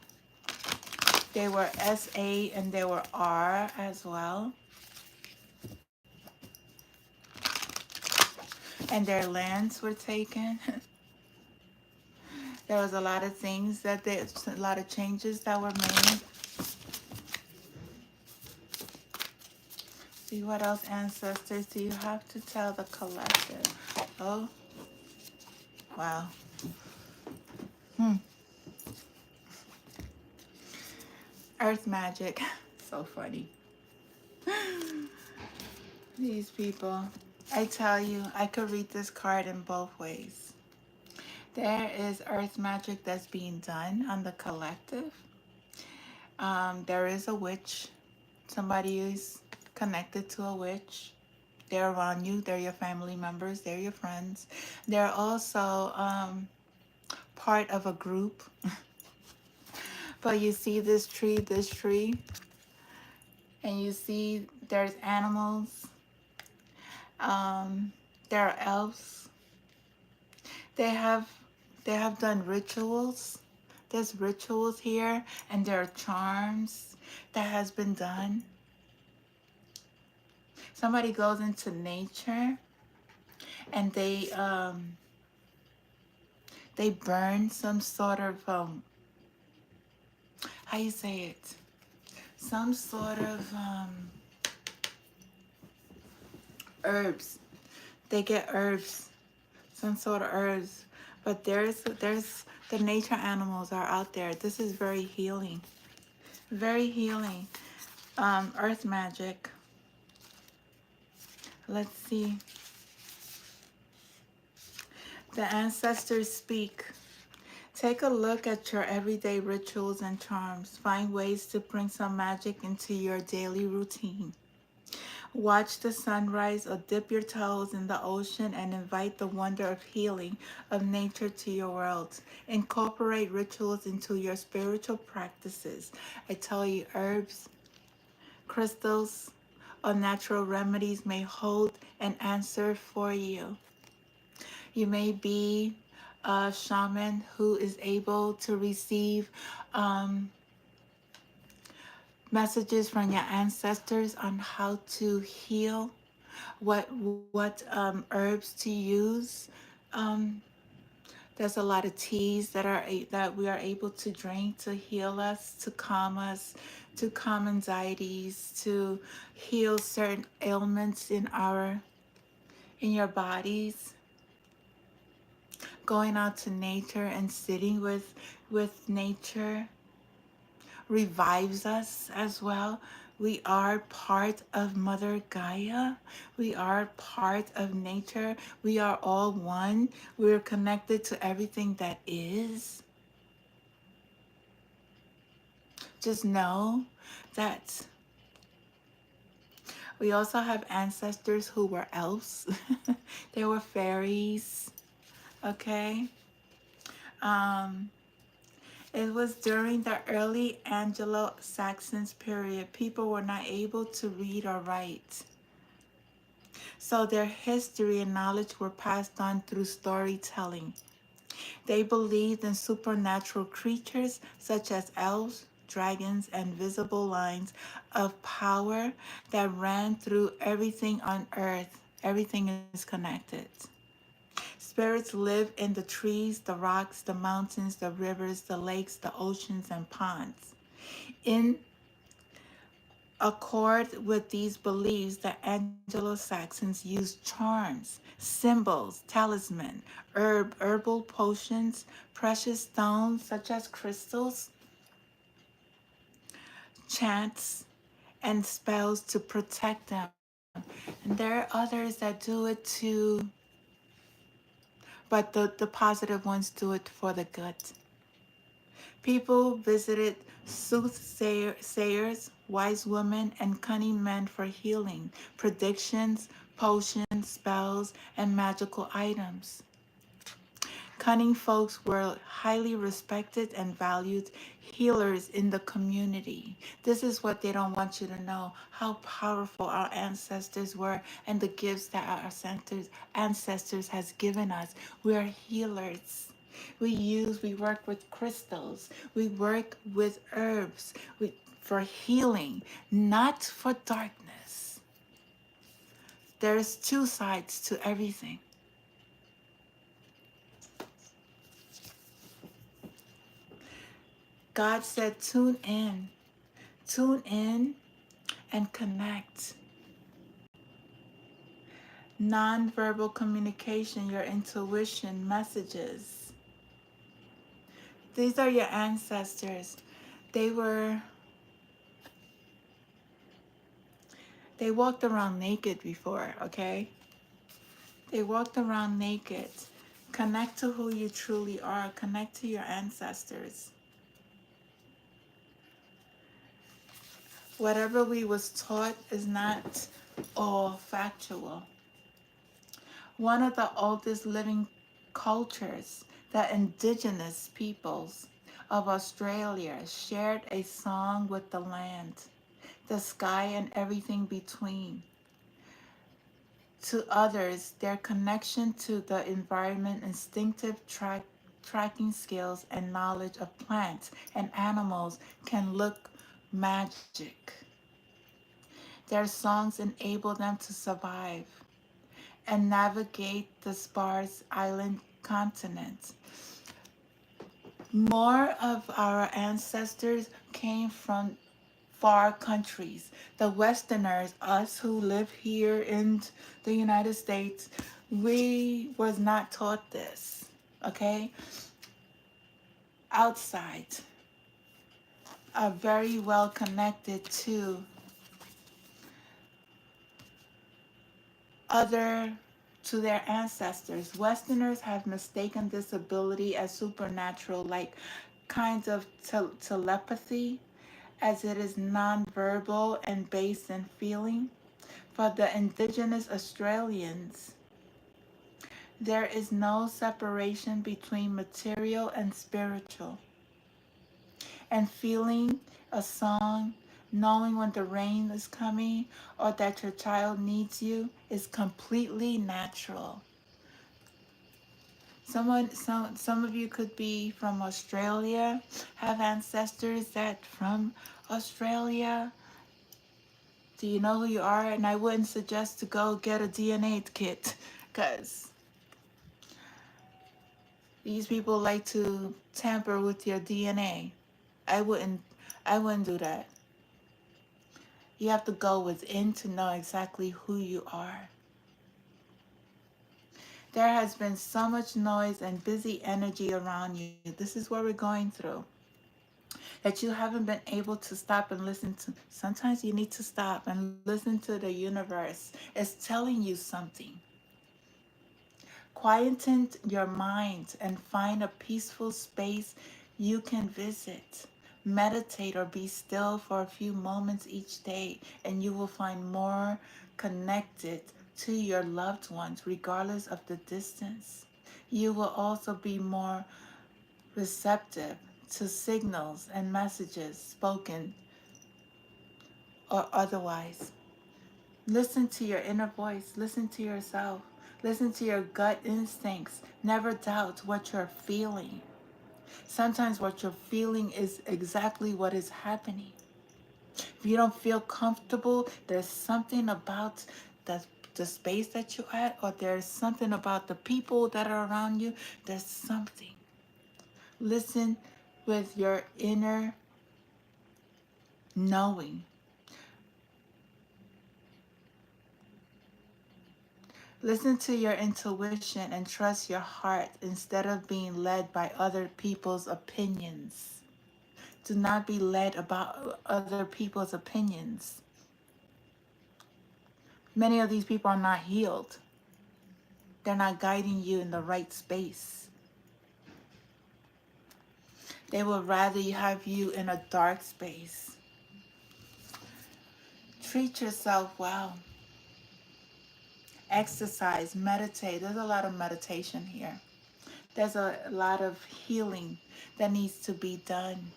they were SA and they were R as well. And their lands were taken. There was a lot of things a lot of changes that were made. See what else, ancestors, do you have to tell the collective? Oh, wow. Earth magic. So funny. These people. I tell you, I could read this card in both ways. There is earth magic that's being done on the collective. There is a witch. Somebody is connected to a witch. They're around you. They're your family members. They're your friends. They're also part of a group. But you see this tree, and you see there's animals. There are elves. They have done rituals. There's rituals here, and there are charms that has been done. Somebody goes into nature and they burn some sort of how you say it? Some sort of herbs. They get herbs, some sort of herbs. But there's the nature animals are out there. This is very healing. Very healing. Earth magic. Let's see. The ancestors speak. Take a look at your everyday rituals and charms. Find ways to bring some magic into your daily routine. Watch the sunrise or dip your toes in the ocean and invite the wonder of healing of nature to your world. Incorporate rituals into your spiritual practices. I tell you, herbs, crystals, or natural remedies may hold an answer for you. You may be a shaman who is able to receive messages from your ancestors on how to heal, what herbs to use. Um, there's a lot of teas that we are able to drink to heal us, to calm anxieties, to heal certain ailments in your bodies. Going out to nature and sitting with nature revives us as well. We are part of Mother Gaia. We are part of nature. We are all one. We're connected to everything that is. Just know that we also have ancestors who were elves. They were fairies. Okay. Um, It was during the early Anglo-Saxon period. People were not able to read or write. So their history and knowledge were passed on through storytelling. They believed in supernatural creatures such as elves, dragons, and visible lines of power that ran through everything on earth. Everything is connected. Spirits live in the trees, the rocks, the mountains, the rivers, the lakes, the oceans, and ponds. In accord with these beliefs, the Anglo-Saxons used charms, symbols, talisman, herbal potions, precious stones such as crystals, chants, and spells to protect them. And there are others that do it to, but the positive ones do it for the good. People visited soothsayers, wise women, and cunning men for healing, predictions, potions, spells, and magical items. Cunning folks were highly respected and valued healers in the community. This is what they don't want you to know, how powerful our ancestors were and the gifts that our ancestors has given us. We are healers. We work with crystals. We work with herbs for healing, not for darkness. There's two sides to everything. God said, tune in and connect. Nonverbal communication, your intuition, messages. These are your ancestors. They were, they walked around naked before, okay? They walked around naked. Connect to who you truly are. Connect to your ancestors. Whatever we was taught is not all factual. One of the oldest living cultures, the indigenous peoples of Australia, shared a song with the land, the sky, and everything between. To others, their connection to the environment, instinctive tracking skills, and knowledge of plants and animals can look magic. Their songs enable them to survive and navigate the sparse island continent. More of our ancestors came from far countries. The Westerners, us who live here in the United States, we was not taught this, okay? Outside are very well connected to other to their ancestors. Westerners have mistaken this ability as supernatural, like kinds of telepathy, as it is nonverbal and based in feeling. For the indigenous Australians, there is no separation between material and spiritual. And feeling a song, knowing when the rain is coming or that your child needs you is completely natural. Some of you could be from Australia, have ancestors that from Australia. Do you know who you are? And I wouldn't suggest to go get a DNA kit because these people like to tamper with your DNA. I wouldn't I wouldn't do that. You have to go within to know exactly who you are. There has been so much noise and busy energy around you. This is what we're going through. That you haven't been able to stop and listen to. Sometimes you need to stop and listen to the universe. It's telling you something. Quieten your mind and find a peaceful space you can visit. Meditate or be still for a few moments each day, and you will find more connected to your loved ones, regardless of the distance. You will also be more receptive to signals and messages, spoken or otherwise. Listen to your inner voice. Listen to yourself. Listen to your gut instincts. Never doubt what you're feeling. Sometimes what you're feeling is exactly what is happening. If you don't feel comfortable, there's something about that the space that you're at, or there's something about the people that are around you. There's something. Listen with your inner knowing. Listen to your intuition and trust your heart instead of being led by other people's opinions. Do not be led about other people's opinions. Many of these people are not healed. They're not guiding you in the right space. They would rather have you in a dark space. Treat yourself well. Exercise, meditate. There's a lot of meditation here. There's a lot of healing that needs to be done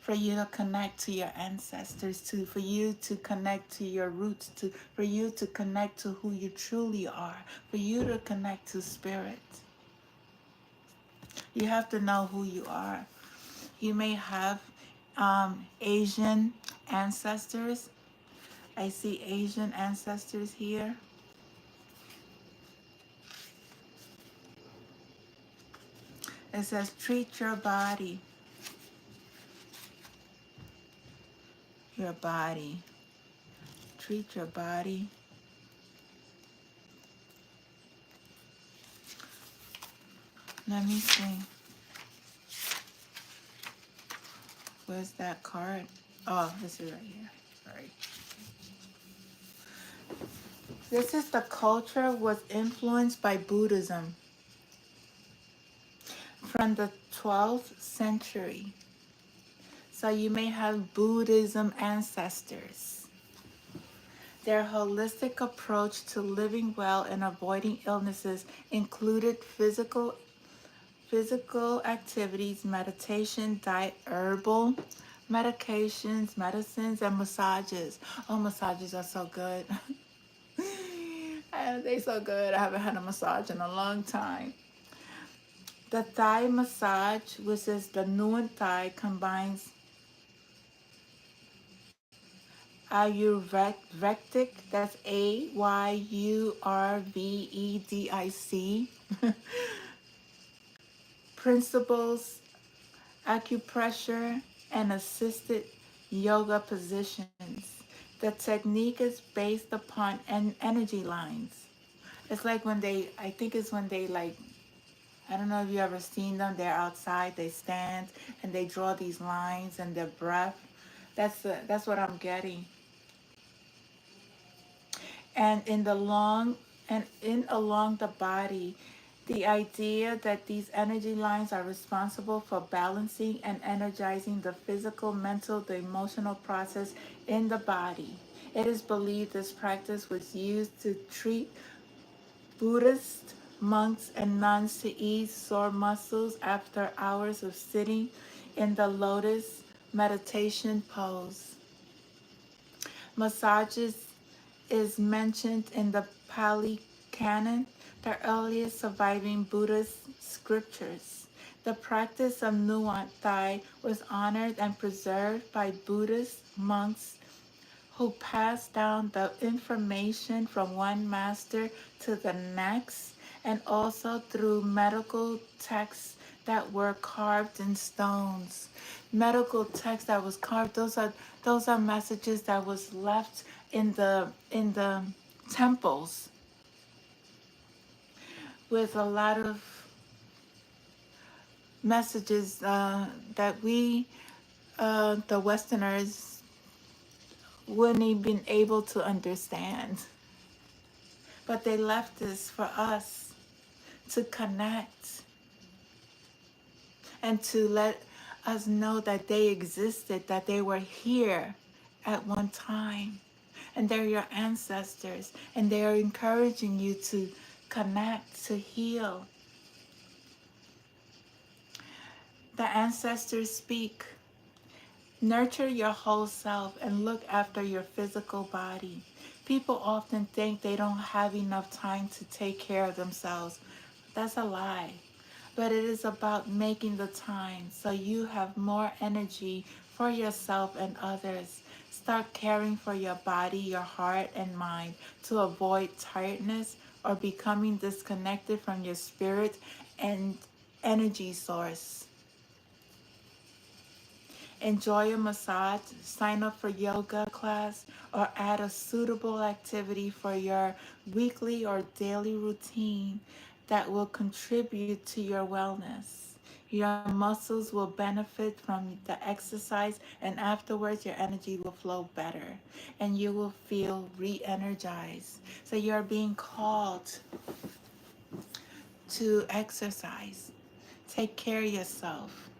for you to connect to your ancestors, for you to connect to your roots, for you to connect to who you truly are, for you to connect to spirit. You have to know who you are. You may have Asian ancestors. I see Asian ancestors here. It says, treat your body. Your body. Treat your body. Let me see. Where's that card? Oh, this is right here. Sorry. This is the culture was influenced by Buddhism from the 12th century. So you may have Buddhism ancestors. Their holistic approach to living well and avoiding illnesses included physical activities, meditation, diet, herbal medications, medicines, and massages. Oh, massages are so good. They're so good. I haven't had a massage in a long time. The Thai massage, which is the Nuan Thai, combines Ayurvedic, that's Ayurvedic, principles, acupressure, and assisted yoga positions. The technique is based upon energy lines. It's like when they, I think it's when they like, I don't know if you ever seen them, they're outside, they stand and they draw these lines and their breath. That's what I'm getting. And in along the body, the idea that these energy lines are responsible for balancing and energizing the physical, mental, the emotional process in the body. It is believed this practice was used to treat Buddhist monks and nuns to ease sore muscles after hours of sitting in the lotus meditation pose. Massages is mentioned in the Pali Canon, the earliest surviving Buddhist scriptures. The practice of Nuat Thai was honored and preserved by Buddhist monks who passed down the information from one master to the next, and also through medical texts that were carved in stones. Medical text that was carved, those are messages that was left in the temples with a lot of messages that we the Westerners wouldn't even been able to understand. But they left this for us to connect and to let us know that they existed, that they were here at one time. And they're your ancestors, and they are encouraging you to connect, to heal. The ancestors speak. Nurture your whole self and look after your physical body. People often think they don't have enough time to take care of themselves. That's a lie. But it is about making the time so you have more energy for yourself and others. Start caring for your body, your heart, and mind to avoid tiredness or becoming disconnected from your spirit and energy source. Enjoy a massage, sign up for yoga class, or add a suitable activity for your weekly or daily routine that will contribute to your wellness. Your muscles will benefit from the exercise, and afterwards, your energy will flow better and you will feel re energized. So, you're being called to exercise. Take care of yourself,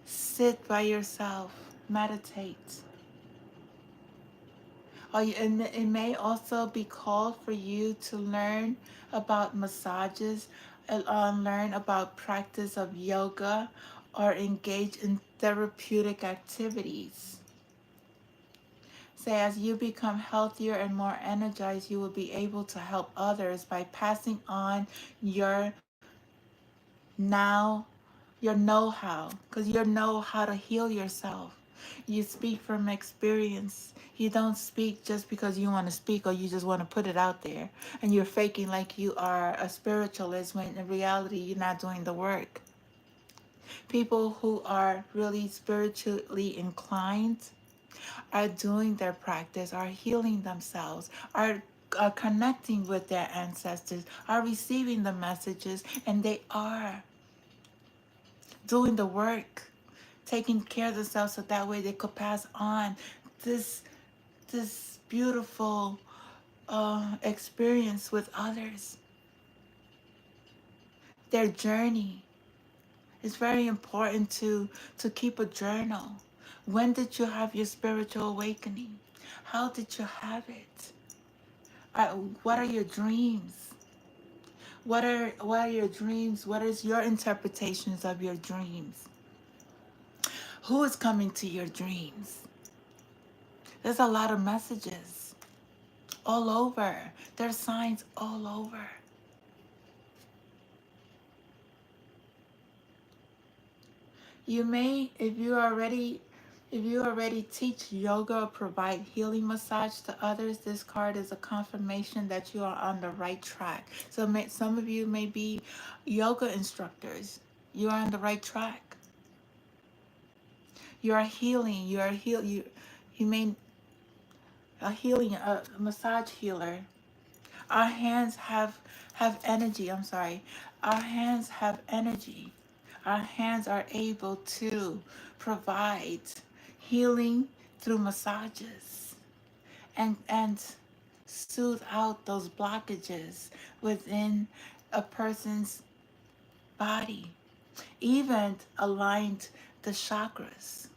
sit by yourself, meditate. And it may also be called for you to learn about massages, learn about practice of yoga, or engage in therapeutic activities. Say, as you become healthier and more energized, you will be able to help others by passing on your now your know-how, because you know how to heal yourself. You speak from experience. You don't speak just because you want to speak or you just want to put it out there and you're faking like you are a spiritualist when in reality you're not doing the work. People who are really spiritually inclined are doing their practice, are healing themselves, are connecting with their ancestors, are receiving the messages, and they are doing the work, taking care of themselves so that way they could pass on this beautiful experience with others. Their journey. It's very important to keep a journal. When did you have your spiritual awakening? How did you have it? What are your dreams? What are your dreams? What is your interpretations of your dreams? Who is coming to your dreams? There's a lot of messages all over. There's signs all over. You may, if you already teach yoga or provide healing massage to others, this card is a confirmation that you are on the right track. So some of you may be yoga instructors. You are on the right track. You are healing. You may a healing, a massage healer. Our hands have energy. I'm sorry. Our hands have energy. Our hands are able to provide healing through massages and soothe out those blockages within a person's body. Even aligned the chakras.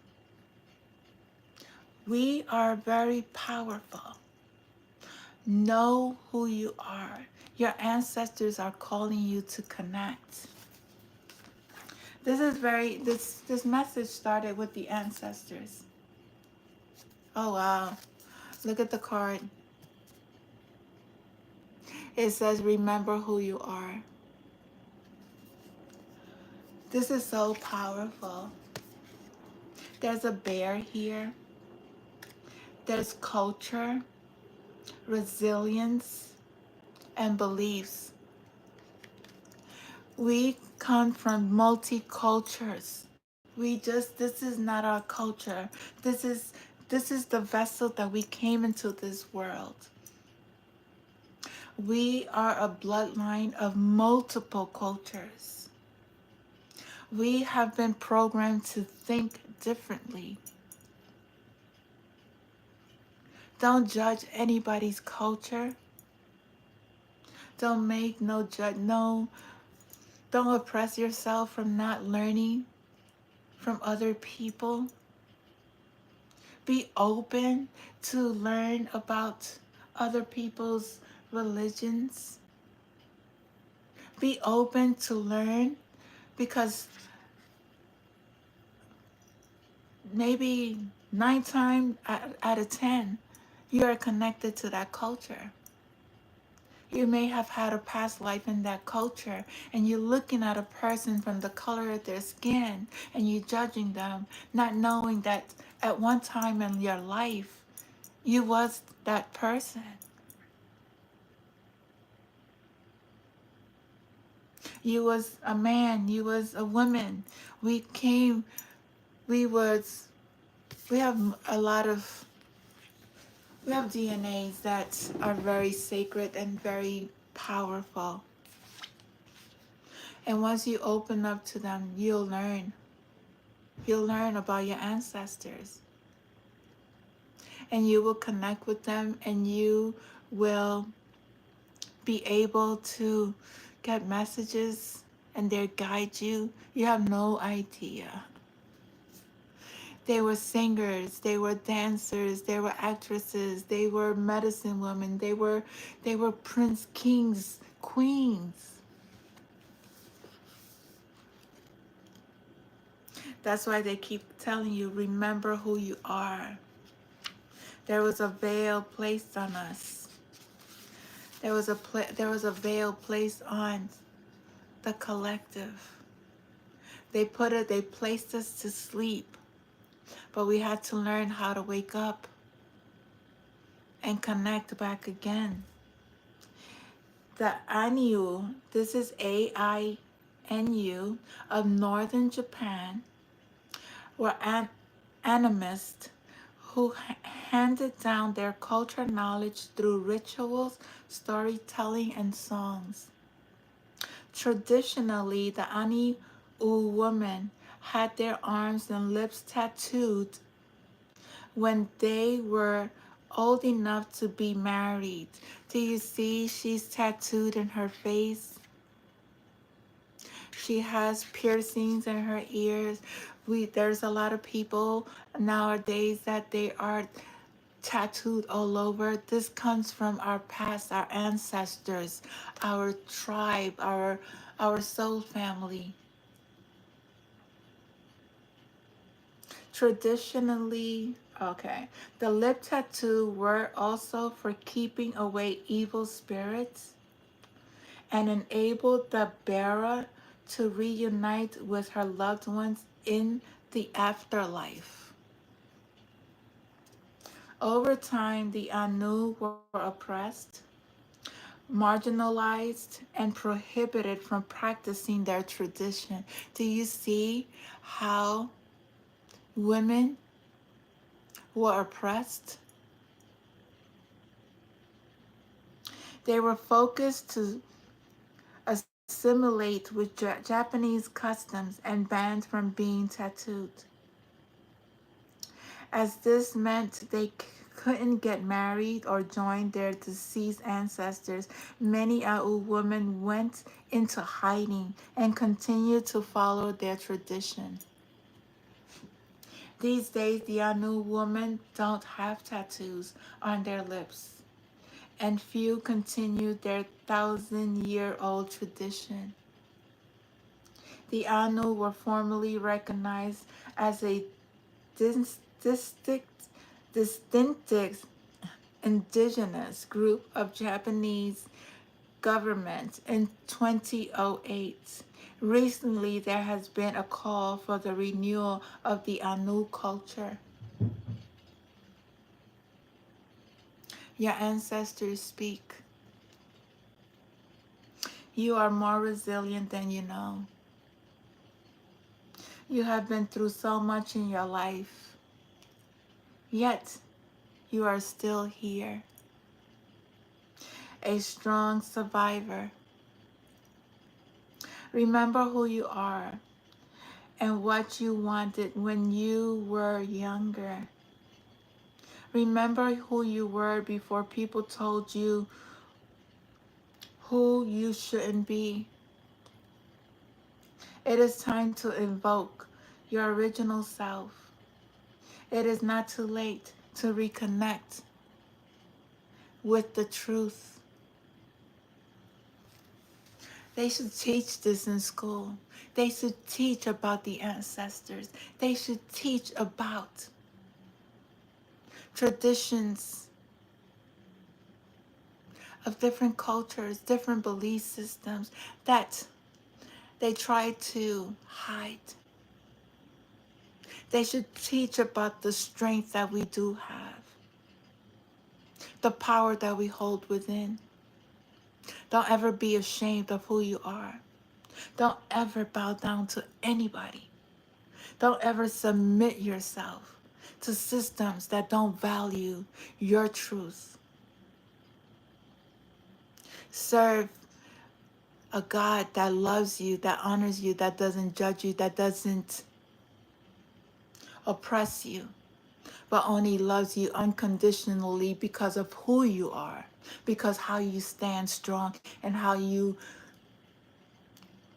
We are very powerful. Know who you are. Your ancestors are calling you to connect. This message started with the ancestors. Oh wow. Look at the card. It says remember who you are. This is so powerful. There's a bear here. There's culture, resilience, and beliefs. We come from multi-cultures. This is not our culture. This is the vessel that we came into this world. We are a bloodline of multiple cultures. We have been programmed to think differently. Don't judge anybody's culture. Don't make no judge no don't oppress yourself from not learning from other people. Be open to learn about other people's religions. Be open to learn because maybe 9 times out of 10, you are connected to that culture. You may have had a past life in that culture and you're looking at a person from the color of their skin and you're judging them, not knowing that At one time in your life, you was that person. You was a man, you was a woman. We came, we was, we have a lot of, we have DNAs that are very sacred and very powerful. And once you open up to them, you'll learn. You'll learn about your ancestors. And you will connect with them, and you will be able to get messages, and they guide you. You have no idea. They were singers, they were dancers, they were actresses, they were medicine women, they were prince, kings, queens. That's why they keep telling you, remember who you are. There was a veil placed on us. There was a veil placed on the collective. They placed us to sleep, but we had to learn how to wake up and connect back again. The Ainu, this is AINU, of northern Japan, were animists who handed down their cultural knowledge through rituals, storytelling, and songs. Traditionally, the Ainu women had their arms and lips tattooed when they were old enough to be married. Do you see she's tattooed in her face? She has piercings in her ears. There's a lot of people nowadays that they are tattooed all over. This comes from our past, our ancestors, our tribe, our soul family. Traditionally, okay, the lip tattoo were also for keeping away evil spirits and enabled the bearer to reunite with her loved ones in the afterlife. Over time, the Anu were oppressed, marginalized, and prohibited from practicing their tradition. Do you see how women were oppressed? They were focused to assimilate with Japanese customs and banned from being tattooed, as this meant they couldn't get married or join their deceased ancestors. Many Au women went into hiding and continued to follow their tradition. These days, the Anu women don't have tattoos on their lips, and few continue their 1,000-year-old tradition. The Anu were formally recognized as a distinct, distinctive indigenous group of Japanese government in 2008. Recently, there has been a call for the renewal of the Anu culture. Your ancestors speak. You are more resilient than you know. You have been through so much in your life, yet you are still here, a strong survivor. Remember who you are and what you wanted when you were younger. Remember who you were before people told you who you shouldn't be. It is time to invoke your original self. It is not too late to reconnect with the truth. They should teach this in school. They should teach about the ancestors. They should teach about traditions of different cultures, different belief systems that they try to hide. They should teach about the strength that we do have, the power that we hold within. Don't ever be ashamed of who you are. Don't ever bow down to anybody. Don't ever submit yourself to systems that don't value your truth. Serve a God that loves you, that honors you, that doesn't judge you, that doesn't oppress you, but only loves you unconditionally because of who you are, because how you stand strong and how you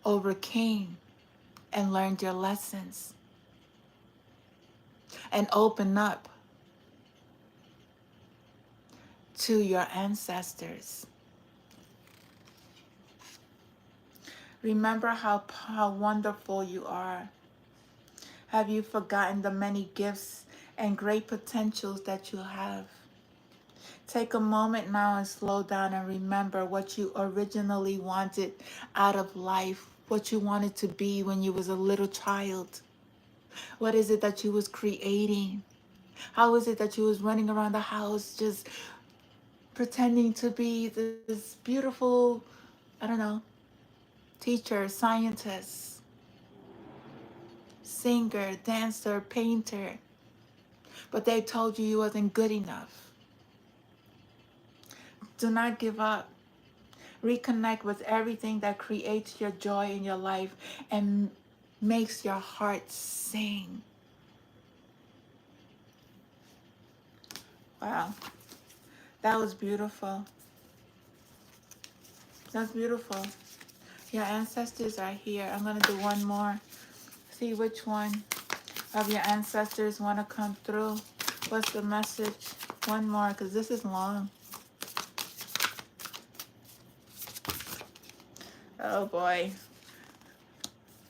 overcame and learned your lessons and open up to your ancestors. Remember how wonderful you are. Have you forgotten the many gifts and great potentials that you have? Take a moment now and slow down and remember what you originally wanted out of life, what you wanted to be when you was a little child. What is it that you was creating? How is it that you was running around the house just pretending to be this beautiful, I don't know, teacher, scientist, singer, dancer, painter, but they told you you wasn't good enough. Do not give up. Reconnect with everything that creates your joy in your life and makes your heart sing. Wow, that was beautiful. That's beautiful. Your ancestors are here. I'm going to do one more. See which one of your ancestors want to come through. What's the message? One more, because this is long. Oh boy.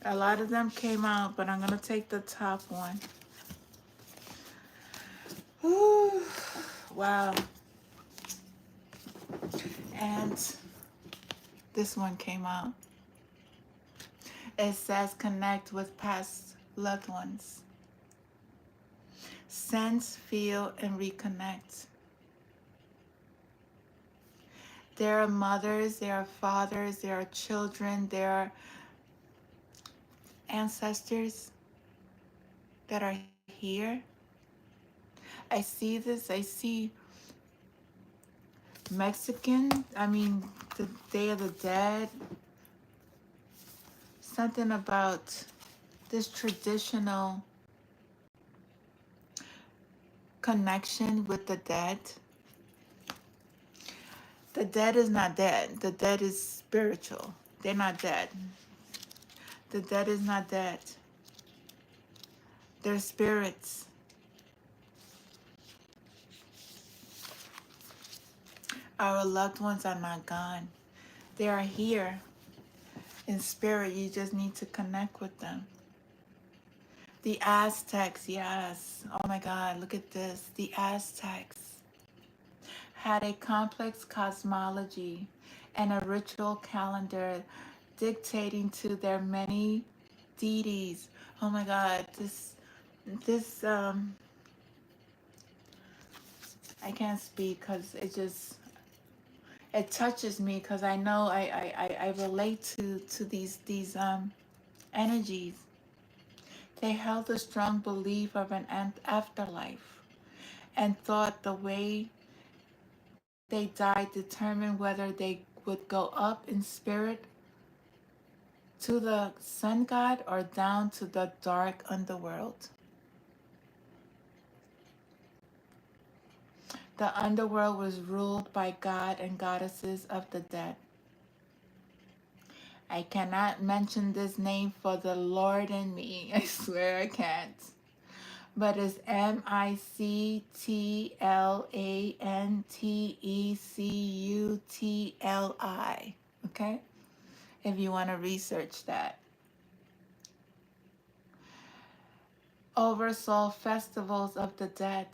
A lot of them came out, but I'm going to take the top one. Whew. Wow. And this one came out. It says connect with past loved ones. Sense, feel, and reconnect. There are mothers, there are fathers, there are children, there are ancestors that are here. I see this. I see Mexican, the Day of the Dead. Something about this traditional connection with the dead. The dead is not dead. The dead is spiritual. They're not dead. The dead is not dead. They're spirits. Our loved ones are not gone. They are here in spirit. You just need to connect with them. The Aztecs, yes. Oh my God, look at this. The Aztecs had a complex cosmology and a ritual calendar dictating to their many deities. Oh my God, this I can't speak because it touches me because I know I relate to these energies. They held a strong belief of an afterlife and thought the way they died determined whether they would go up in spirit to the sun god or down to the dark underworld. The underworld was ruled by god and goddesses of the dead. I cannot mention this name for the Lord and me. I swear I can't. But it's Mictlantecutli. Okay? If you want to research that. Oversaw festivals of the dead.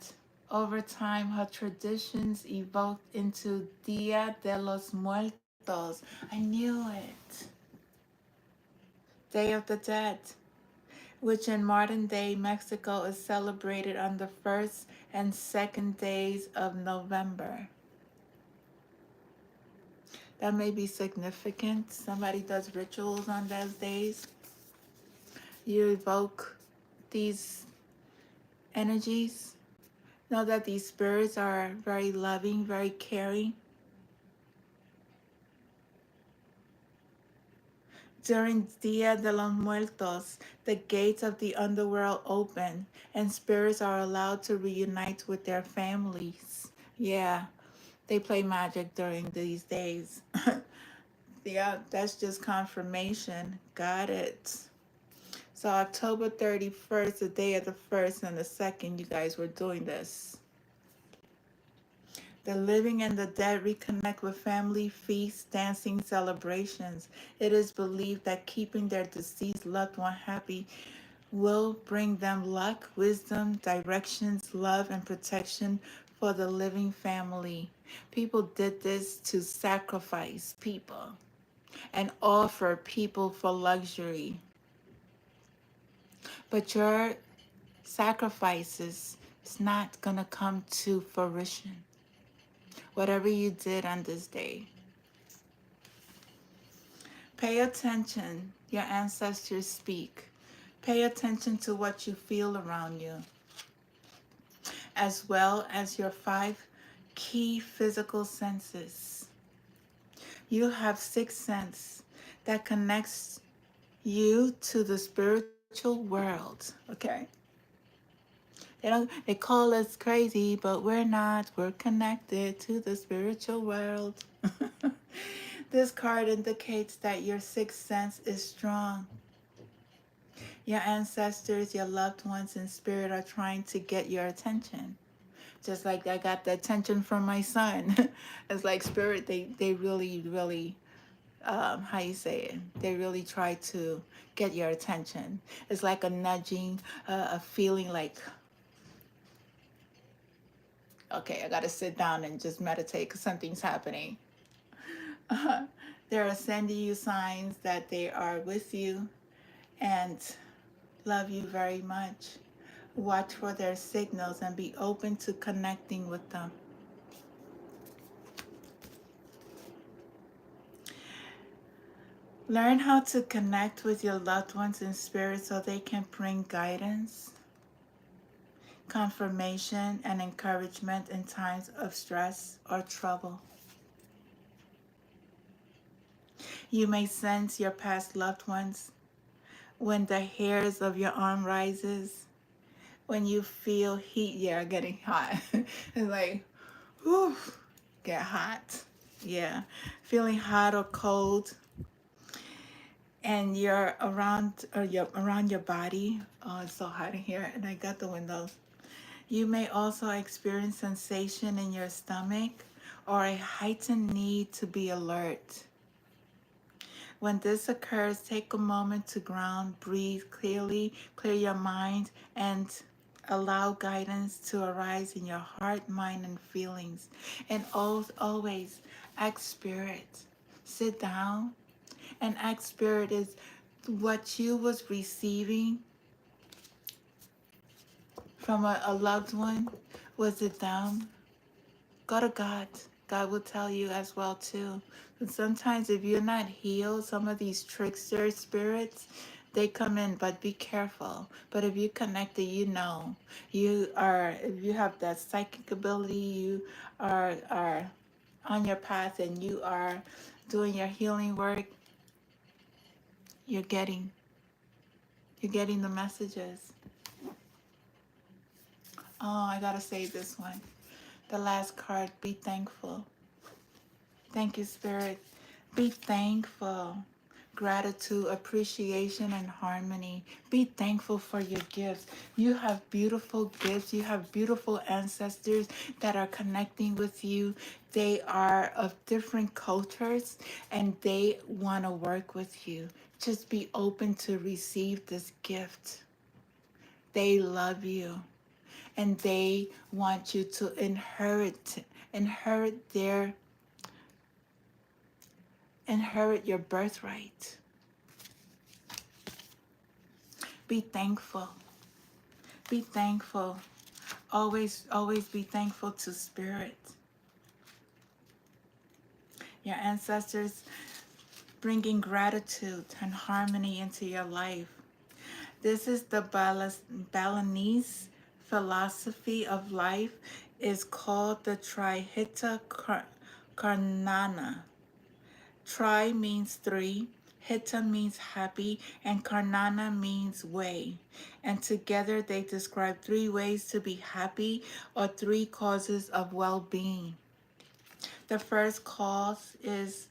Over time, her traditions evolved into Dia de los Muertos. I knew it. Day of the Dead, which in modern day Mexico is celebrated on the first and second days of November. That may be significant. Somebody does rituals on those days. You evoke these energies. Know that these spirits are very loving, very caring. During Dia de los Muertos, the gates of the underworld open and spirits are allowed to reunite with their families. Yeah, they play magic during these days. Yeah, that's just confirmation. Got it. So October 31st, the day of the 1st and the 2nd, you guys were doing this. The living and the dead reconnect with family feasts, dancing, celebrations. It is believed that keeping their deceased loved one happy will bring them luck, wisdom, directions, love, and protection for the living family. People did this to sacrifice people and offer people for luxury. But your sacrifices is not going to come to fruition. Whatever you did on this day, pay attention. Your ancestors speak. Pay attention to what you feel around you, as well as your 5 key physical senses. You have 6 sense that connects you to the spiritual world. Okay. They call us crazy, but we're not. We're connected to the spiritual world. This card indicates that your 6th sense is strong. Your ancestors, your loved ones in spirit are trying to get your attention. Just like I got the attention from my son. It's like spirit, they really, how you say it? They really try to get your attention. It's like a nudging, a feeling like, okay, I got to sit down and just meditate because something's happening. They're sending you signs that they are with you and love you very much. Watch for their signals and be open to connecting with them. Learn how to connect with your loved ones in spirit so they can bring guidance, confirmation, and encouragement in times of stress or trouble. You may sense your past loved ones when the hairs of your arm rises, when you feel heat, yeah, getting hot. It's like, whew, get hot. Yeah, feeling hot or cold, and you're around, or you're around your body. Oh, it's so hot in here, and I got the windows. You may also experience sensation in your stomach or a heightened need to be alert. When this occurs, take a moment to ground, breathe clearly, clear your mind, and allow guidance to arise in your heart, mind, and feelings. And always ask Spirit. Sit down and ask Spirit, is what you was receiving from a loved one, was it them? Go to God. God will tell you as well too. And sometimes if you're not healed, some of these trickster spirits, they come in, but be careful. But if you connected, you know. You are, if you have that psychic ability, you are on your path and you are doing your healing work, you're getting the messages. Oh, I gotta say this one. The last card, be thankful. Thank you, Spirit. Be thankful. Gratitude, appreciation, and harmony. Be thankful for your gifts. You have beautiful gifts. You have beautiful ancestors that are connecting with you. They are of different cultures and they want to work with you. Just be open to receive this gift. They love you and they want you to inherit your birthright. Be thankful. Be thankful. Always be thankful to Spirit. Your ancestors bringing gratitude and harmony into your life. This is the Balinese philosophy of life is called the Trihita Karnana. Tri means three, Hita means happy, and Karnana means way. And together they describe three ways to be happy or three causes of well-being. The first cause is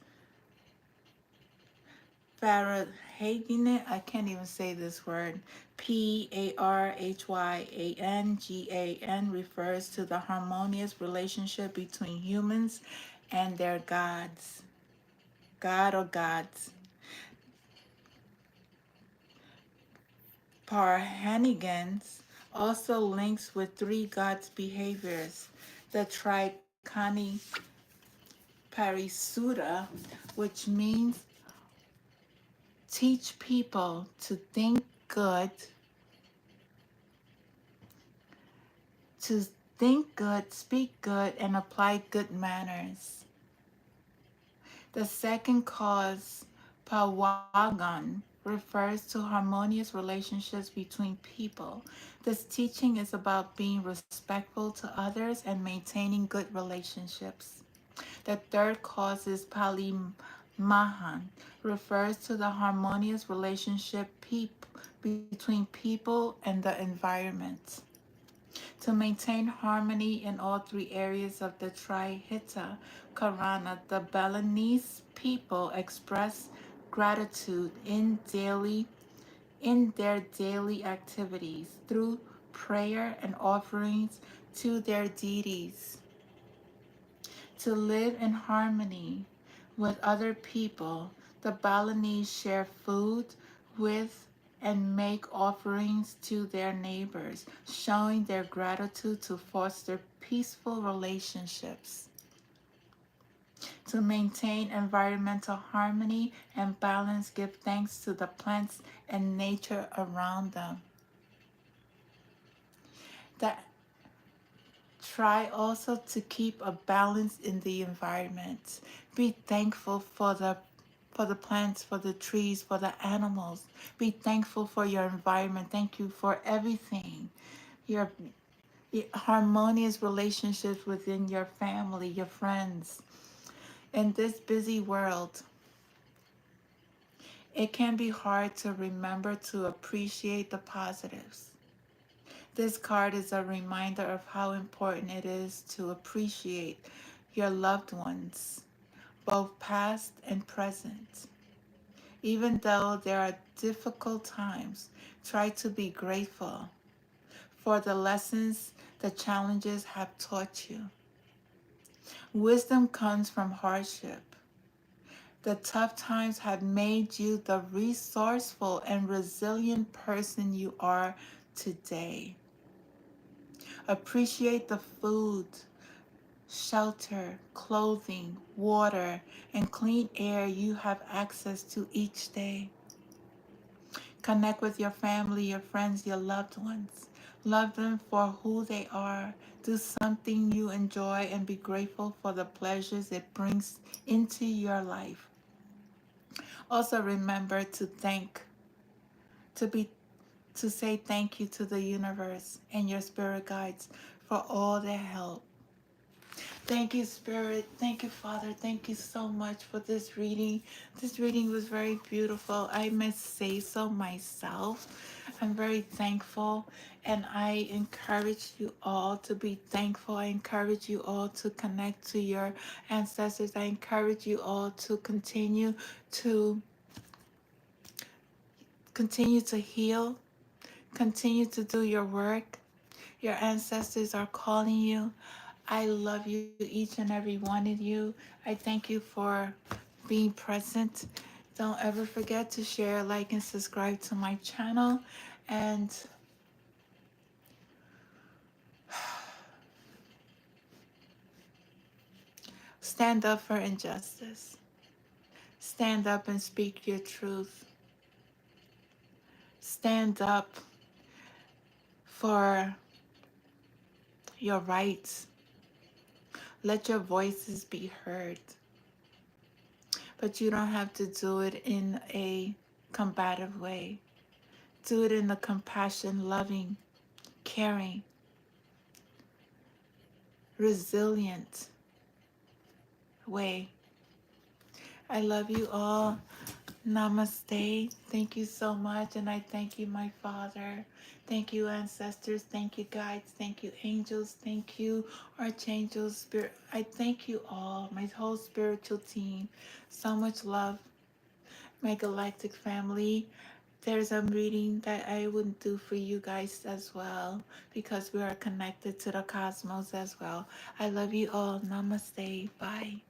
Parahyangan. I can't even say this word. Parhyangan refers to the harmonious relationship between humans and their gods. God or gods. Parhanigans also links with three gods' behaviors. The Trikani Parisuddha, which means teach people to think good, to think good, speak good, and apply good manners. The second cause, Pawagan, refers to harmonious relationships between people. This teaching is about being respectful to others and maintaining good relationships. The third cause is Pali Mahan, refers to the harmonious relationship between people and the environment. To maintain harmony in all three areas of the Trihita Karana, the Balinese people express gratitude in their daily activities through prayer and offerings to their deities. To live in harmony with other people, the Balinese share food with and make offerings to their neighbors, showing their gratitude to foster peaceful relationships. To maintain environmental harmony and balance, give thanks to the plants and nature around them. That Try also to keep a balance in the environment. Be thankful for the plants, for the trees, for the animals. Be thankful for your environment. Thank you for everything. Your harmonious relationships within your family, your friends. In this busy world, it can be hard to remember to appreciate the positives. This card is a reminder of how important it is to appreciate your loved ones, both past and present. Even though there are difficult times, try to be grateful for the lessons the challenges have taught you. Wisdom comes from hardship. The tough times have made you the resourceful and resilient person you are today. Appreciate the food, shelter, clothing, water, and clean air you have access to each day. Connect with your family, your friends, your loved ones. Love them for who they are. Do something you enjoy and be grateful for the pleasures it brings into your life. Also remember to be to say thank you to the universe and your spirit guides for all their help. Thank you, Spirit. Thank you, Father. Thank you so much for this reading. This reading was very beautiful. I must say so myself. I'm very thankful, and I encourage you all to be thankful. I encourage you all to connect to your ancestors. I encourage you all to to continue to heal, continue to do your work. Your ancestors are calling you. I love you, each and every one of you. I thank you for being present. Don't ever forget to share, like, and subscribe to my channel. And stand up for injustice. Stand up and speak your truth. stand up for your rights. Let your voices be heard. But you don't have to do it in a combative way. Do it in a compassion, loving, caring, resilient way. I love you all. Namaste. Thank you so much. And I thank you, my Father. Thank you, ancestors. Thank you, guides. Thank you, angels. Thank you, archangels, spirit. I thank you all, my whole spiritual team. So much love, my galactic family. There's a reading that I would do for you guys as well because we are connected to the cosmos as well. I love you all. Namaste. Bye.